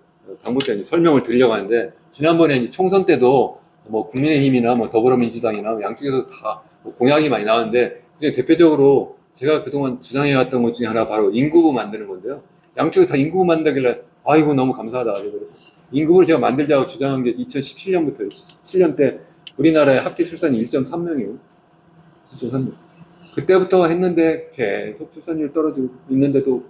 당부 때 이제 설명을 드리려고 하는데 지난번에 이제 총선 때도 뭐 국민의힘이나 뭐 더불어민주당이나 양쪽에서 다뭐 공약이 많이 나왔는데 대표적으로 제가 그동안 주장해왔던 것 중에 하나 바로 인구부 만드는 건데요. 양쪽에서 다 인구부 만들길래 아이고 너무 감사하다. 그래서 인구부를 제가 만들자고 주장한 게 2017년부터 17년 때 우리나라의 합계 출산이 1.3명이에요. 1.3명. 그때부터 했는데 계속 출산율 떨어지고 있는데도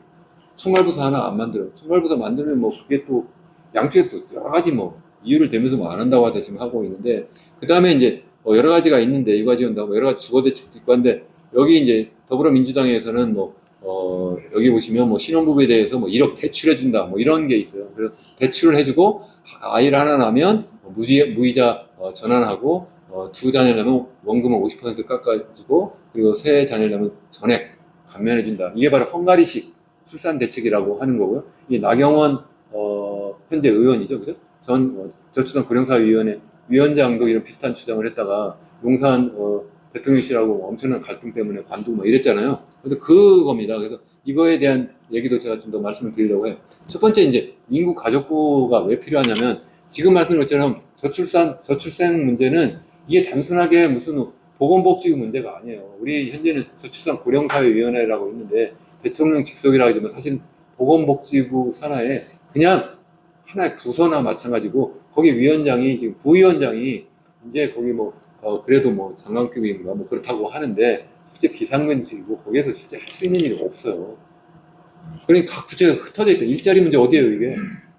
총괄부서 하나 안 만들어요. 총괄부서 만들면 뭐 그게 또 양쪽에 또 여러 가지 뭐 이유를 대면서 뭐 안 한다고 하다 지금 하고 있는데 그 다음에 이제 여러 가지가 있는데 육아 지원도 여러 가지 주거 대책도 있고 한데 여기 이제 더불어민주당에서는 여기 보시면 뭐 신혼부부에 대해서 뭐 1억 대출해준다 뭐 이런 게 있어요. 그래서 대출을 해주고 아이를 하나 낳으면 무이자 전환하고 두 자녀라면 원금을 50% 깎아주고 그리고 세 자녀라면 전액 감면해준다. 이게 바로 헝가리식 출산 대책이라고 하는 거고요. 이 나경원 현재 의원이죠, 그죠? 저출산 고령사회위원회 위원장도 이런 비슷한 주장을 했다가 용산 대통령실하고 엄청난 갈등 때문에 관두고 뭐 이랬잖아요. 그래서 그겁니다. 그래서 이거에 대한 얘기도 제가 좀 더 말씀을 드리려고 해요. 첫 번째 이제 인구 가족부가 왜 필요하냐면 지금 말씀드린 것처럼 저출생 문제는 이게 단순하게 무슨 보건복지부 문제가 아니에요. 우리 현재는 저출산 고령사회위원회라고 있는데 대통령 직속이라고 하지만 사실 보건복지부 산하에 그냥 하나의 부서나 마찬가지고 거기 위원장이 지금 부위원장이 이제 거기 그래도 뭐 장관급인가 뭐 그렇다고 하는데 실제 비상근직이고 거기에서 실제 할 수 있는 일이 없어요. 그러니까 각 부처가 흩어져 있다. 일자리 문제 어디예요 이게?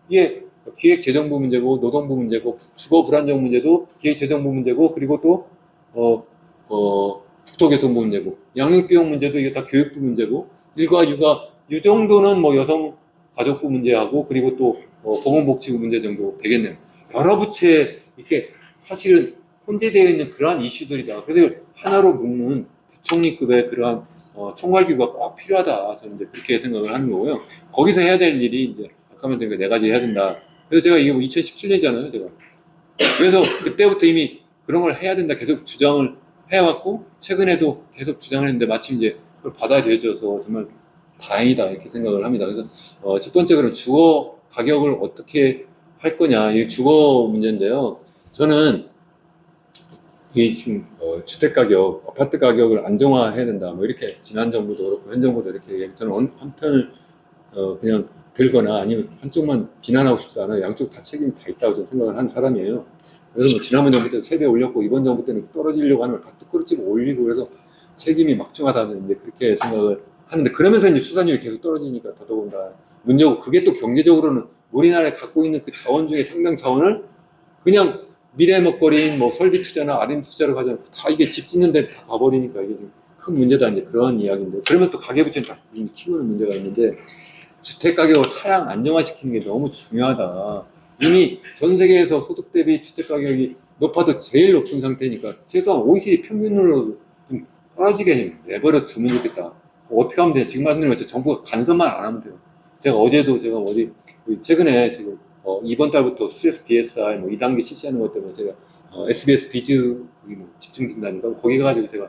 이게 기획재정부 문제고 노동부 문제고 주거 불안정 문제도 기획재정부 문제고 그리고 또 국토교통부 문제고 양육비용 문제도 이게 다 교육부 문제고 일과 육아 이 정도는 뭐 여성가족부 문제하고 그리고 또 보건복지부 문제 정도 되겠네요. 여러 부처에 이렇게 사실은 혼재되어 있는 그러한 이슈들이다. 그래서 하나로 묶는 부총리급의 그러한 총괄기구가 꼭 필요하다. 저는 이제 그렇게 생각을 하는 거고요. 거기서 해야 될 일이 이제 아까 말씀드린 네 가지 해야 된다. 그래서 제가 이게 2017년이잖아요, 제가. 그래서 그때부터 이미 그런 걸 해야 된다 계속 주장을 해왔고 최근에도 계속 주장을 했는데 마침 이제 그걸 받아들여져서 정말 다행이다 이렇게 생각을 합니다. 그래서 첫 번째 그럼 주거 가격을 어떻게 할 거냐 이 주거 문제인데요. 저는 이 지금 주택 가격, 아파트 가격을 안정화해야 된다. 뭐 이렇게 지난 정부도 그렇고 현 정부도 이렇게 얘기해요. 저는 한편을 그냥 들거나 아니면 한쪽만 비난하고 싶지 않아요. 양쪽 다 책임이 다 있다고 저는 생각을 하는 사람이에요. 그래서 뭐 지난번 정부 때도 3배 올렸고 이번 정부 때는 떨어지려고 하는 걸 다시 또 끌어치고 올리고 그래서 책임이 막중하다는 이제 그렇게 생각을 하는데 그러면서 이제 수산율이 계속 떨어지니까 더더군다나 문제고 그게 또 경제적으로는 우리나라에 갖고 있는 그 자원 중에 상당 자원을 그냥 미래 먹거리인 뭐 설비 투자나 R&D 투자로 가잖아요. 다 이게 집 짓는 데 다 가버리니까 이게 좀 큰 문제다 이제 그런 이야기인데 그러면 또 가계부채는 다 키우는 문제가 있는데 주택 가격을 하향 안정화시키는 게 너무 중요하다. 이미 전 세계에서 소득 대비 주택 가격이 높아도 제일 높은 상태니까 최소한 OECD 평균으로 좀 떨어지게 내버려 두면 좋겠다. 어떻게 하면 돼? 지금 말씀드린 것처럼 정부가 간섭만 안 하면 돼요. 제가 어제도 제가 최근에 지금 이번 달부터 스트레스 DSR 뭐 2단계 실시하는 것 때문에 제가 SBS 비즈 집중 진단인가 거기 가가지고 제가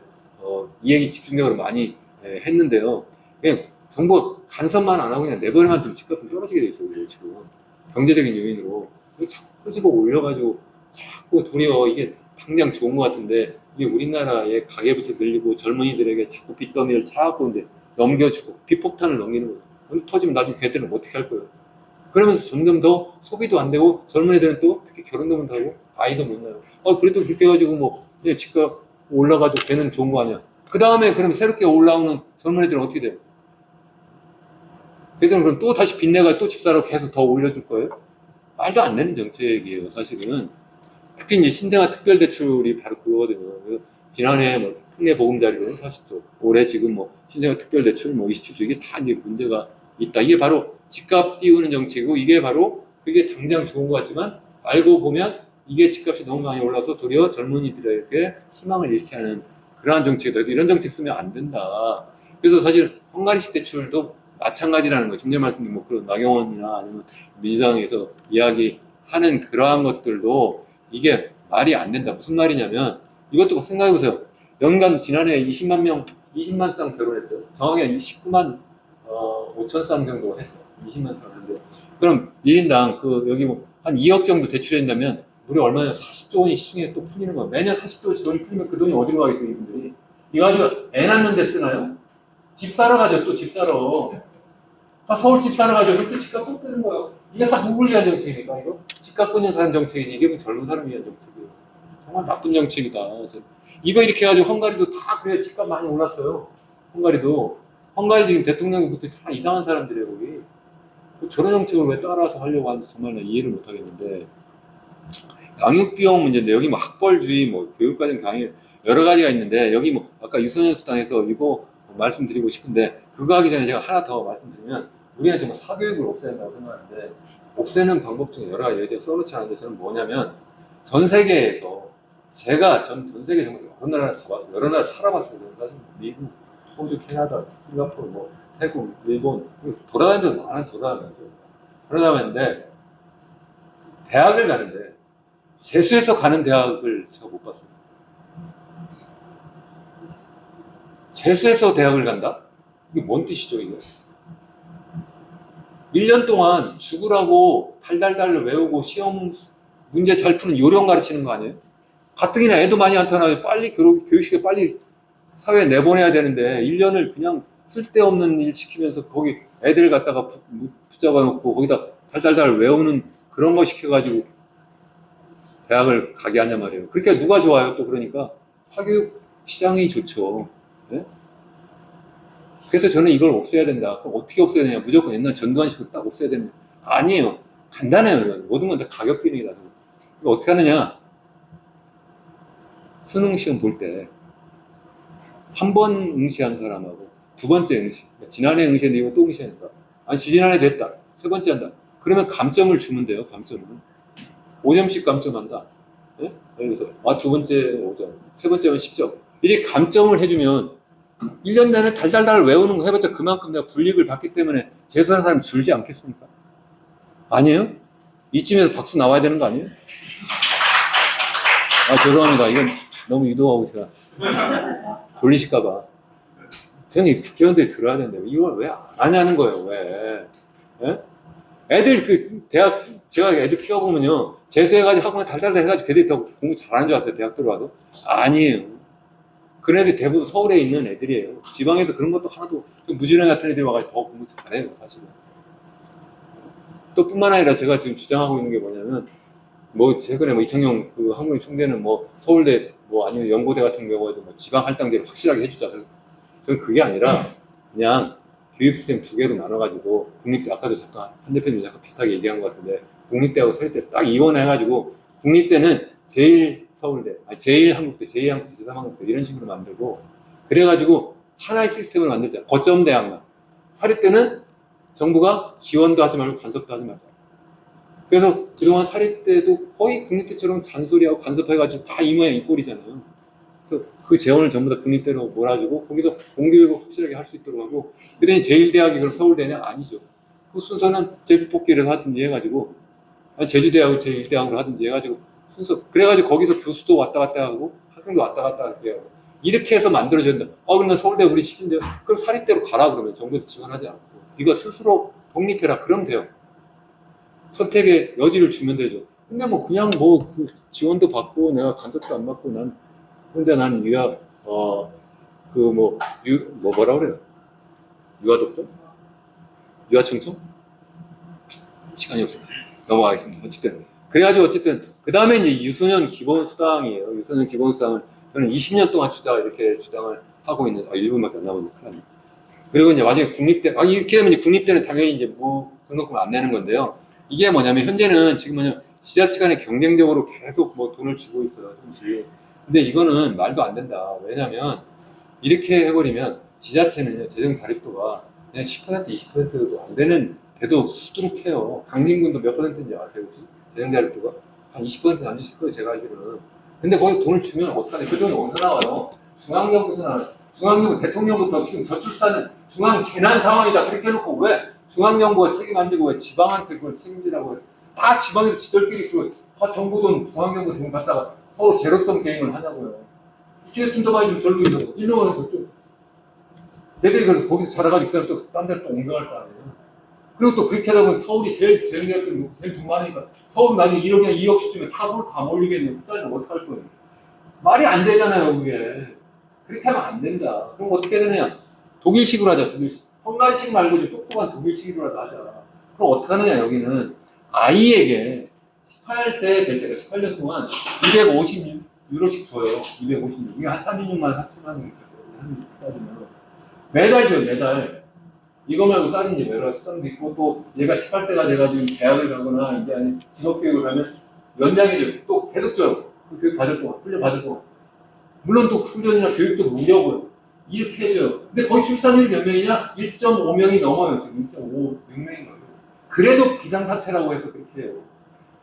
이 얘기 집중적으로 많이 했는데요. 그냥 정부가 간섭만 안 하고 그냥 내버려만 두면 집값은 떨어지게 돼 있어요. 지금 경제적인 요인으로 자꾸 집어 올려가지고 자꾸 돈이 이게 당장 좋은 것 같은데 이게 우리나라의 가계부채 늘리고 젊은이들에게 자꾸 빚더미를 차갖고 이제 넘겨주고 빚폭탄을 넘기는 거예요. 터지면 나중에 걔들은 어떻게 할 거예요? 그러면서 점점 더 소비도 안 되고 젊은 애들은 또 특히 결혼도 못 하고 아이도 못 낳아요. 그래도 그렇게 해가지고 뭐 이제 집값 올라가도 걔는 좋은 거 아니야. 그 다음에 그럼 새롭게 올라오는 젊은 애들은 어떻게 돼요? 걔들은 그럼 또 다시 빚내가 또 집 사러 계속 더 올려줄 거예요? 말도 안 되는 정책이에요, 사실은. 특히 이제 신생아 특별대출이 바로 그거거든요. 그래서 지난해 뭐 특례 보금자리로 40조, 올해 지금 뭐 신생아 특별대출 뭐 27조 이게 다 이제 문제가 있다. 이게 바로 집값 띄우는 정책이고 이게 바로 그게 당장 좋은 것 같지만 알고 보면 이게 집값이 너무 많이 올라서 도리어 젊은이들에게 희망을 잃게 하는 그러한 정책이다. 이런 정책 쓰면 안 된다. 그래서 사실 헝가리식 대출도 마찬가지라는 거예요. 좀 전에 말씀드린 뭐 그런 나경원이나 아니면 민주당에서 이야기하는 그러한 것들도 이게 말이 안 된다. 무슨 말이냐면 이것도 생각해보세요. 연간 지난해 20만 쌍 결혼했어요. 정확히 19만 5천 쌍 정도 했어요. 20만 쌍 했는데 그럼 1인당 여기 뭐 한 2억 정도 대출한다면 무려 얼마냐? 40조 원이 시중에 또 풀리는 거야. 매년 40조 원씩 돈이 풀리면 그 돈이 어디로 가겠어요, 이분들이? 이거 가지고 애 낳는 데 쓰나요? 집 사러 가죠, 또 집 사러. 다 서울 집 사러 가죠. 그때 집값 또 뜨는 거예요. 이게 다 누굴 위한 정책입니까, 이거? 집 갖고 있는 사람 정책이지. 이게 젊은 사람 위한 정책이에요. 정말 나쁜 정책이다. 이거 이렇게 해가지고 헝가리도 다 그래 집값 많이 올랐어요. 헝가리 지금 대통령이 그때 다 이상한 사람들이에요, 거기. 저런 정책을 왜 따라서 하려고 하는지 정말 난 이해를 못 하겠는데. 양육비용 문제인데, 여기 뭐 학벌주의, 뭐 교육과정 강의, 여러 가지가 있는데, 여기 뭐 아까 유소년 수당에서 이거 말씀드리고 싶은데, 그거 하기 전에 제가 하나 더 말씀드리면, 우리는 정말 사교육을 없애야 한다고 생각하는데, 없애는 방법 중에 여러 가지 제가 써놓지 않은데, 저는 뭐냐면, 전 세계에서, 제가 전 세계 정말 여러 나라를 가봤어요. 여러 나라 살아봤어요. 사실 미국, 호주, 캐나다, 싱가포르, 뭐, 태국, 일본, 돌아다니는 데도 많은 돌아다녔어요. 돌아다녔는데, 대학을 가는데, 재수해서 가는 대학을 제가 못 봤어요. 재수해서 대학을 간다? 이게 뭔 뜻이죠, 이게? 1년 동안 죽으라고 달달달 외우고 시험 문제 잘 푸는 요령 가르치는 거 아니에요? 가뜩이나 애도 많이 안 타나요. 빨리 교육시켜 빨리 사회에 내보내야 되는데 1년을 그냥 쓸데없는 일 시키면서 거기 애들 갖다가 붙잡아 놓고 거기다 달달달 외우는 그런 거 시켜가지고 대학을 가게 하냐 말이에요. 그렇게 누가 좋아요? 또 그러니까 사교육 시장이 좋죠. 네? 그래서 저는 이걸 없애야 된다. 그럼 어떻게 없애야 되냐? 무조건 옛날 전두환식으로 딱 없애야 되냐? 아니에요. 간단해요. 모든 건 다 가격 기능이다. 이거 어떻게 하느냐? 수능 시험 볼 때 한 번 응시한 사람하고 두 번째 응시, 지난해 응시했는데 이거 또 응시하니까 아니 지지난해도 했다, 세 번째 한다. 그러면 감점을 주면 돼요. 감점을 5점씩 감점한다. 네? 예를 들어서 두 번째 5점, 세 번째는 10점. 이렇게 감점을 해주면 1년 내내 달달달 외우는 거 해봤자 그만큼 내가 불이익을 받기 때문에 재수하는 사람이 줄지 않겠습니까? 아니에요? 이쯤에서 박수 나와야 되는 거 아니에요? 죄송합니다. 이건 너무 유도하고 제가 졸리실까봐. 저는 국회의원들이 들어야 되는데 이걸 왜 안 하냐는 거예요. 왜? 예? 애들 대학 제가 애들 키워보면요, 재수해가지고 학원에 달달달 해가지고 걔들이 더 공부 잘하는 줄 아세요? 대학 들어가도? 아니에요. 그런 애들이 대부분 서울에 있는 애들이에요. 지방에서 그런 것도 하나도, 무지랭이 같은 애들이 와가지고 더 공부 잘해요, 사실은. 또 뿐만 아니라 제가 지금 주장하고 있는 게 뭐냐면, 뭐 최근에 뭐 이창용 한국인 총재는 뭐 서울대 뭐 아니면 연고대 같은 경우에도 뭐 지방 할당제를 확실하게 해주자. 저는 그게 아니라 그냥 교육 시스템 두 개로 나눠가지고 국립대, 아까도 잠깐 한 대표님이 약간 비슷하게 얘기한 것 같은데, 국립대하고 서울대 딱 이원해가지고 국립대는 제일서울대, 제일한국대, 제2한국대, 제3한국대 이런 식으로 만들고, 그래가지고 하나의 시스템을 만들자. 거점 대학만. 사립대는 정부가 지원도 하지 말고 간섭도 하지 말자. 그래서 그동안 사립대도 거의 국립대처럼 잔소리하고 간섭해가지고 다 이 모양 이 꼴이잖아요. 그래서 그 재원을 전부 다 국립대로 몰아주고 거기서 공교육을 확실하게 할 수 있도록 하고, 그랬더니 제일대학이 그럼 서울대냐? 아니죠. 그 순서는 제비뽑기를 하든지 해가지고, 제주대학을 제1대학으로 하든지 해가지고 순서, 그래가지고 거기서 교수도 왔다 갔다 하고 학생도 왔다 갔다 해요. 이렇게 해서 만들어져야 된다. 그러면 서울대 우리 시킨대요. 그럼 사립대로 가라. 그러면 정부에서 지원하지 않고 네가 스스로 독립해라. 그러면 돼요. 선택의 여지를 주면 되죠. 근데 뭐 그냥 그 지원도 받고 내가 간섭도 안 받고 난 혼자 난 뭐라 그래요? 유아독점? 유아청청? 시간이 없어요. 넘어가겠습니다. 어쨌든 그 다음에 이제 유소년 기본수당이에요. 유소년 기본수당을 저는 20년 동안 이렇게 주장을 하고 있는, 1분밖에 안 남았는데 큰일 났네. 그리고 이제 나중에 국립대, 이렇게 되면 이제 국립대는 당연히 이제 등록금 안 내는 건데요. 이게 뭐냐면 현재는 지금 지자체 간에 경쟁적으로 계속 뭐 돈을 주고 있어요, 조금씩. 근데 이거는 말도 안 된다. 왜냐면 이렇게 해버리면 지자체는요, 재정 자립도가 그냥 10%, 20%도 안 되는 데도 수두룩해요. 강진군도 몇 %인지 아세요, 혹시? 재정 자립도가 한 20% 안 주실 거예요, 제가 알기로는. 근데 거기 돈을 주면 어떡하냐? 그 돈이 어디서 나와요? 중앙정부에서 나와요. 중앙정부 대통령부터 지금 저출산은 중앙 재난 상황이다 그렇게 해놓고 왜 중앙정부가 책임 안 지고 왜 지방한테 그걸 책임지라고 해? 다 지방에서 지들끼리 다 정부 돈 중앙정부 돈 갖다가 서로 제로섬 게임을 하냐고요. 이쪽에 좀 더 많이 좀 절로 이러고 일로는 저쪽. 얘들이 그래서 거기서 자라가지고 그다음에 또 딴 데로 또 옮겨갈 거 아니에요. 그리고 또 그렇게 하다 보면 서울이 제일 돈 많으니까 서울 나중에 1억이나 2억씩 주면 다 서울 다 몰리겠네. 그까지는 어떡할 거예요. 말이 안 되잖아요, 그게. 그렇게 하면 안 된다. 그럼 어떻게 되느냐? 독일식으로 하자, 독일식. 헝가리식 말고 좀 똑똑한 독일식으로 하자. 그럼 어떻게 하느냐, 여기는. 아이에게 18세 될 때가 18년 동안 250유로씩 줘요. 256. 이게 한 36만 30만 원 한 따지면. 매달 줘요, 매달. 이거 말고 다른 이제 여러 수당도 있고, 또 얘가 18세가 돼가지고 대학을 가거나 이제 아니 직업교육을 가면 연장해줘요. 또 계속 줘요. 그 교육 받을 동안, 훈련 받을 동안. 물론 또 훈련이나 교육도 무료고요. 이렇게 해줘요. 근데 거의 출산율이 몇 명이냐? 1.5명이 넘어요. 지금 1.56명인 거예요. 그래도 비상사태라고 해서 그렇게 해요.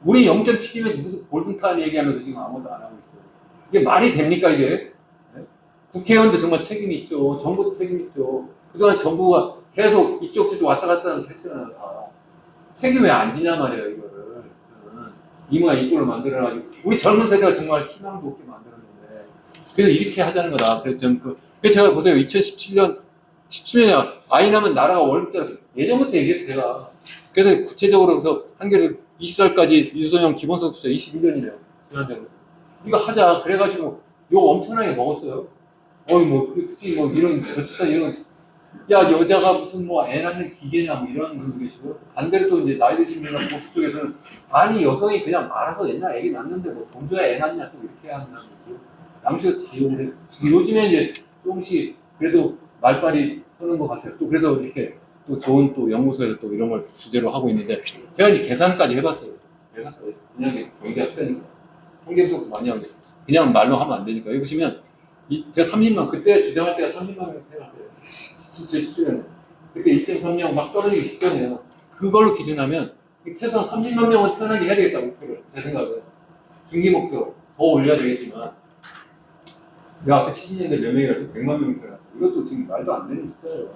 우리 0.7이면 무슨 골든타임 얘기하면서 지금 아무도 안 하고 있어요. 이게 말이 됩니까, 이게? 네? 국회의원도 정말 책임이 있죠. 정부도 책임이 있죠. 그동안 정부가 계속 이쪽 저쪽 왔다 갔다 하면서 했잖아요. 다. 책임 왜 안 지냐 말이에요, 이거를. 이모야 이꼴로 만들어가지고. 우리 젊은 세대가 정말 희망도 없게 만들었는데. 그래서 이렇게 하자는 거다. 그래서 저는 그래서 제가 보세요. 2017년, 17년이야. 아이 낳으면 나라가 월급제라 예전부터 얘기했어요, 제가. 그래서 구체적으로 그래서 한겨레 20살까지 유소년 기본소득 투자 21년이래요. 지난대로. 이거 하자. 그래가지고 욕 엄청나게 먹었어요. 특히 이런 저출산 이런 야 여자가 무슨 애 낳는 기계냐 이런 분도 계시고 반대로 또 이제 나이 드신 분이나 보수 쪽에서는 아니 여성이 그냥 말아서 옛날 애기 낳는데 돈 줘야 애 낳냐 또 이렇게 하는 거고 양쪽에서 다 욕을 해요. 요즘에 이제 조금씩 그래도 말빨이 서는 것 같아요. 또 그래서 이렇게 또 좋은 또 연구소에서 또 이런 걸 주제로 하고 있는데 제가 이제 계산까지 해봤어요. 계산까지 그냥 경제학자니까 통계분석 많이 하는데 그냥 말로 하면 안 되니까 여기 보시면 제가 30만 그때 주장할 때가 30만 명 태어났대요. 진짜 17년에 그때 1.3명 막 떨어지기 직전이에요. 그걸로 기준하면 최소한 30만 명은 태어나게 해야 되겠다 목표를 제 생각은 중기 목표 더 올려야 되겠지만 내가 아까 70년대 몇 명이라서 100만 명이 태어났어요. 이것도 지금 말도 안 되는 숫자예요.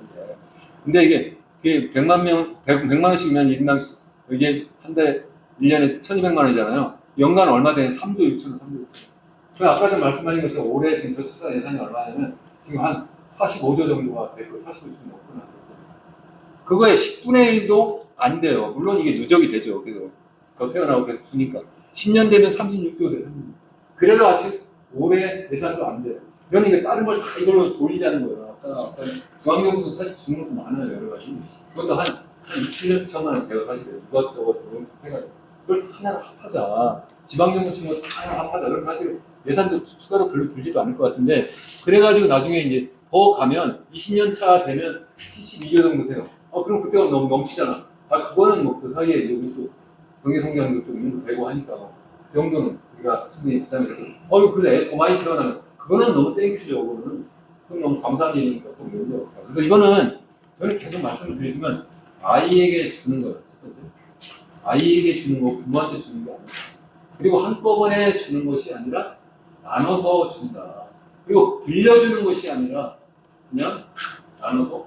근데 이게 100만 원씩이면 인당 이게 한 달 1년에 1200만 원이잖아요. 연간 얼마 되는 3조 6천 원, 3조 6천 원. 그 아까 전 말씀하신 것처럼 올해 지금 저출산 예산이 얼마냐면 지금 한 45조 정도가 될 거예요. 45조 정도 넘구나. 그거에 10분의 1도 안 돼요. 물론 이게 누적이 되죠. 그래서 더 태어나고 그래서 주니까 10년 되면 36조 돼요. 그래도 아직 올해 예산도 안 돼요. 그러니까 다른 걸 다 이걸로 돌리자는 거예요. 아까 중앙정부도 사실 주는 것도 많아요. 여러 가지. 그것도 한 6, 7년 천만 원 돼요. 사실 이것저것 해가지고 그걸 하나로 합하자. 지방정부 주는 것도 하나로 합하자. 그럼 사실 예산도 추가로 별로 들지도 않을 것 같은데 그래가지고 나중에 이제 더 가면 20년 차 되면 72조 정도 돼요. 그럼 그때가 너무 넘치잖아. 그거는 뭐 그 사이에 여기 또 경제성장도 좀 있는 거 되고 하니까 그 정도는 우리가 충분히 비싸면 되고 그래 애 더 많이 태어나면 그거는 너무 땡큐죠. 그거는 너무 감사한 일이니까 또 문제 없다. 그래서 이거는 저는 계속 말씀을 드리지만 아이에게 주는 거예요. 아이에게 주는 거 부모한테 주는 게 아니라 그리고 한꺼번에 주는 것이 아니라 나눠서 준다. 그리고 빌려주는 것이 아니라 그냥 나눠서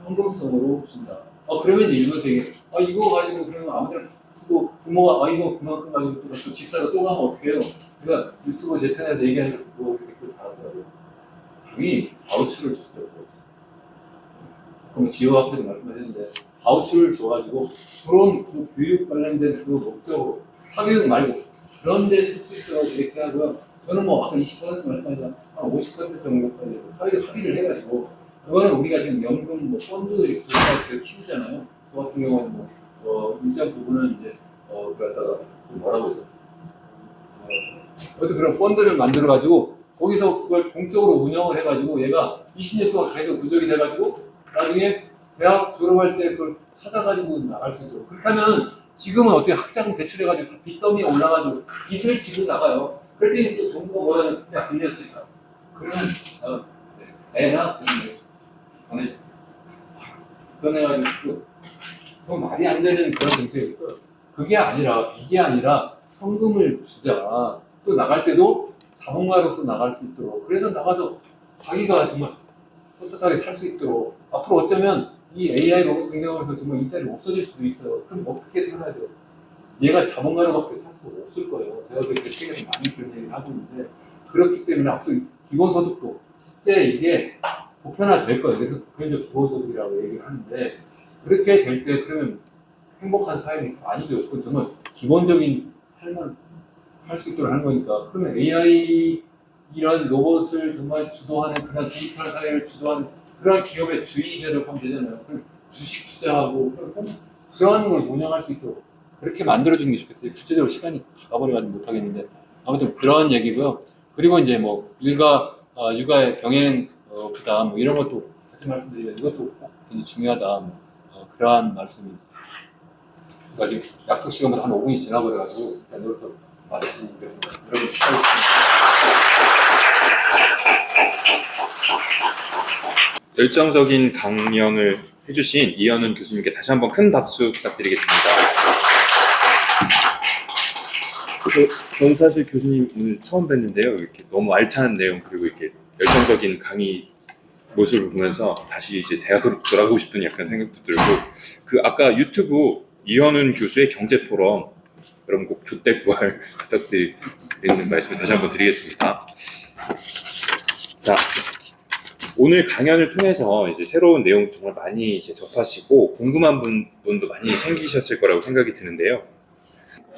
현금성으로 준다. 그러면 이제 이거 되게 이거 가지고 그러면 아무데나 쓰고 부모가 이거 그만큼 가지고 또 집사가 또 가면 어떡해요. 제가 유튜브 제 채널에서 얘기하니까 그거 댓글 달았더라고요. 당연히 바우처를 주죠. 그럼 지효 앞에서 말씀하셨는데 바우처를 줘가지고 그런 그 교육 관련된 그 목적으로 사교육 말고 그런 데 쓸 수 있도록 이렇게 하고요. 저는 뭐 아까 20% 말씀하셨지만 한 50% 정도까지 사회적 합의를 해가지고 그거는 우리가 지금 연금 뭐 펀드 이렇게 키우잖아요. 그 같은 경우는 일정 부분은 이제 그러다가 뭐라고 해서 그런 펀드를 만들어가지고 거기서 그걸 공적으로 운영을 해가지고 얘가 20년 동안 계속 누적이 돼가지고 나중에 대학 졸업할 때 그걸 찾아가지고 나갈 수 있도록 그렇게 하면 지금은 어떻게 학자금 대출해가지고 빚더미에 올라가지고 빚을 지고 나가요. 그럴 때 또 정부가 뭐냐면 그냥 빌려주자. 그러면 애나 보내줘. 보내가지고 또 말이 안 되는 그런 정책이 있어. 그게 아니라 빚이 아니라 현금을 주자. 또 나갈 때도 자본가로서 나갈 수 있도록. 그래서 나가서 자기가 정말 떳떳하게 살 수 있도록 앞으로 어쩌면 이 AI 로봇 등장하면서 정말 일자리가 없어질 수도 있어요. 그럼 어떻게 살아야 돼요? 얘가 자본가로밖에 살 수 없을 거예요. 제가 그렇게 책에서 많이 그런 얘기를 하고 있는데 그렇기 때문에 앞으로 기본소득도 실제 이게 보편화될 거예요. 그래서 보편적 기본소득이라고 얘기를 하는데 그렇게 될 때 그러면 행복한 사회는 아니죠. 그건 정말 기본적인 삶을 할 수 있도록 하는 거니까. 그러면 AI 이런 로봇을 정말 주도하는 그런 디지털 사회를 주도하는 그런 기업의 주의자를 하면 되잖아요. 그럼 주식 투자하고 그런 걸 운영할 수 있도록 그렇게 만들어주는 게 좋겠어요. 구체적으로 시간이 다 가버려가지고 못하겠는데 아무튼 그런 얘기고요. 그리고 이제 뭐 일과 육아의 병행 부담 뭐 이런 것도 다시 말씀드리면 이것도 꼭 굉장히 중요하다. 그러한 말씀입니다. 지금 약속 시간보다 한 5분이 지나버려가지고 여기서 마치겠습니다. 여러분 축하드립니다. 열정적인 강연을 해주신 이현은 교수님께 다시 한번 큰 박수 부탁드리겠습니다. 저는 사실 교수님 오늘 처음 뵀는데요. 이렇게 너무 알찬 내용 그리고 이렇게 열정적인 강의 모습을 보면서 다시 이제 대학으로 돌아가고 싶은 약간 생각도 들고 그 아까 유튜브 이현은 교수의 경제 포럼 여러분 꼭 조댓구알 부탁드리는 말씀을 다시 한번 드리겠습니다. 자, 오늘 강연을 통해서 이제 새로운 내용 정말 많이 이제 접하시고 궁금한 분도 많이 생기셨을 거라고 생각이 드는데요.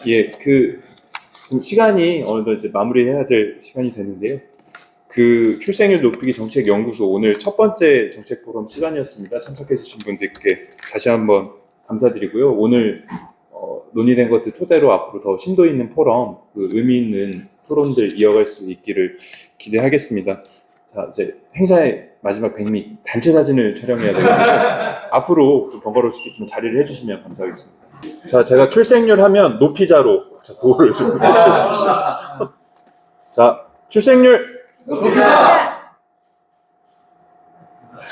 예, 지금 시간이 어느덧 이제 마무리해야 될 시간이 됐는데요. 출생률 높이기 정책연구소 오늘 첫 번째 정책 포럼 시간이었습니다. 참석해주신 분들께 다시 한번 감사드리고요. 오늘 논의된 것들 토대로 앞으로 더 심도 있는 포럼, 의미 있는 토론들 이어갈 수 있기를 기대하겠습니다. 자, 이제 행사의 마지막 백미 단체 사진을 촬영해야 되거든요. 앞으로 좀 번거로울 수 있겠지만 자리를 해주시면 감사하겠습니다. 자, 제가 출생률 하면 높이자로 구호를 좀 해주십시오. 자, 출생률 높이자!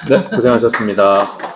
네, 고생하셨습니다.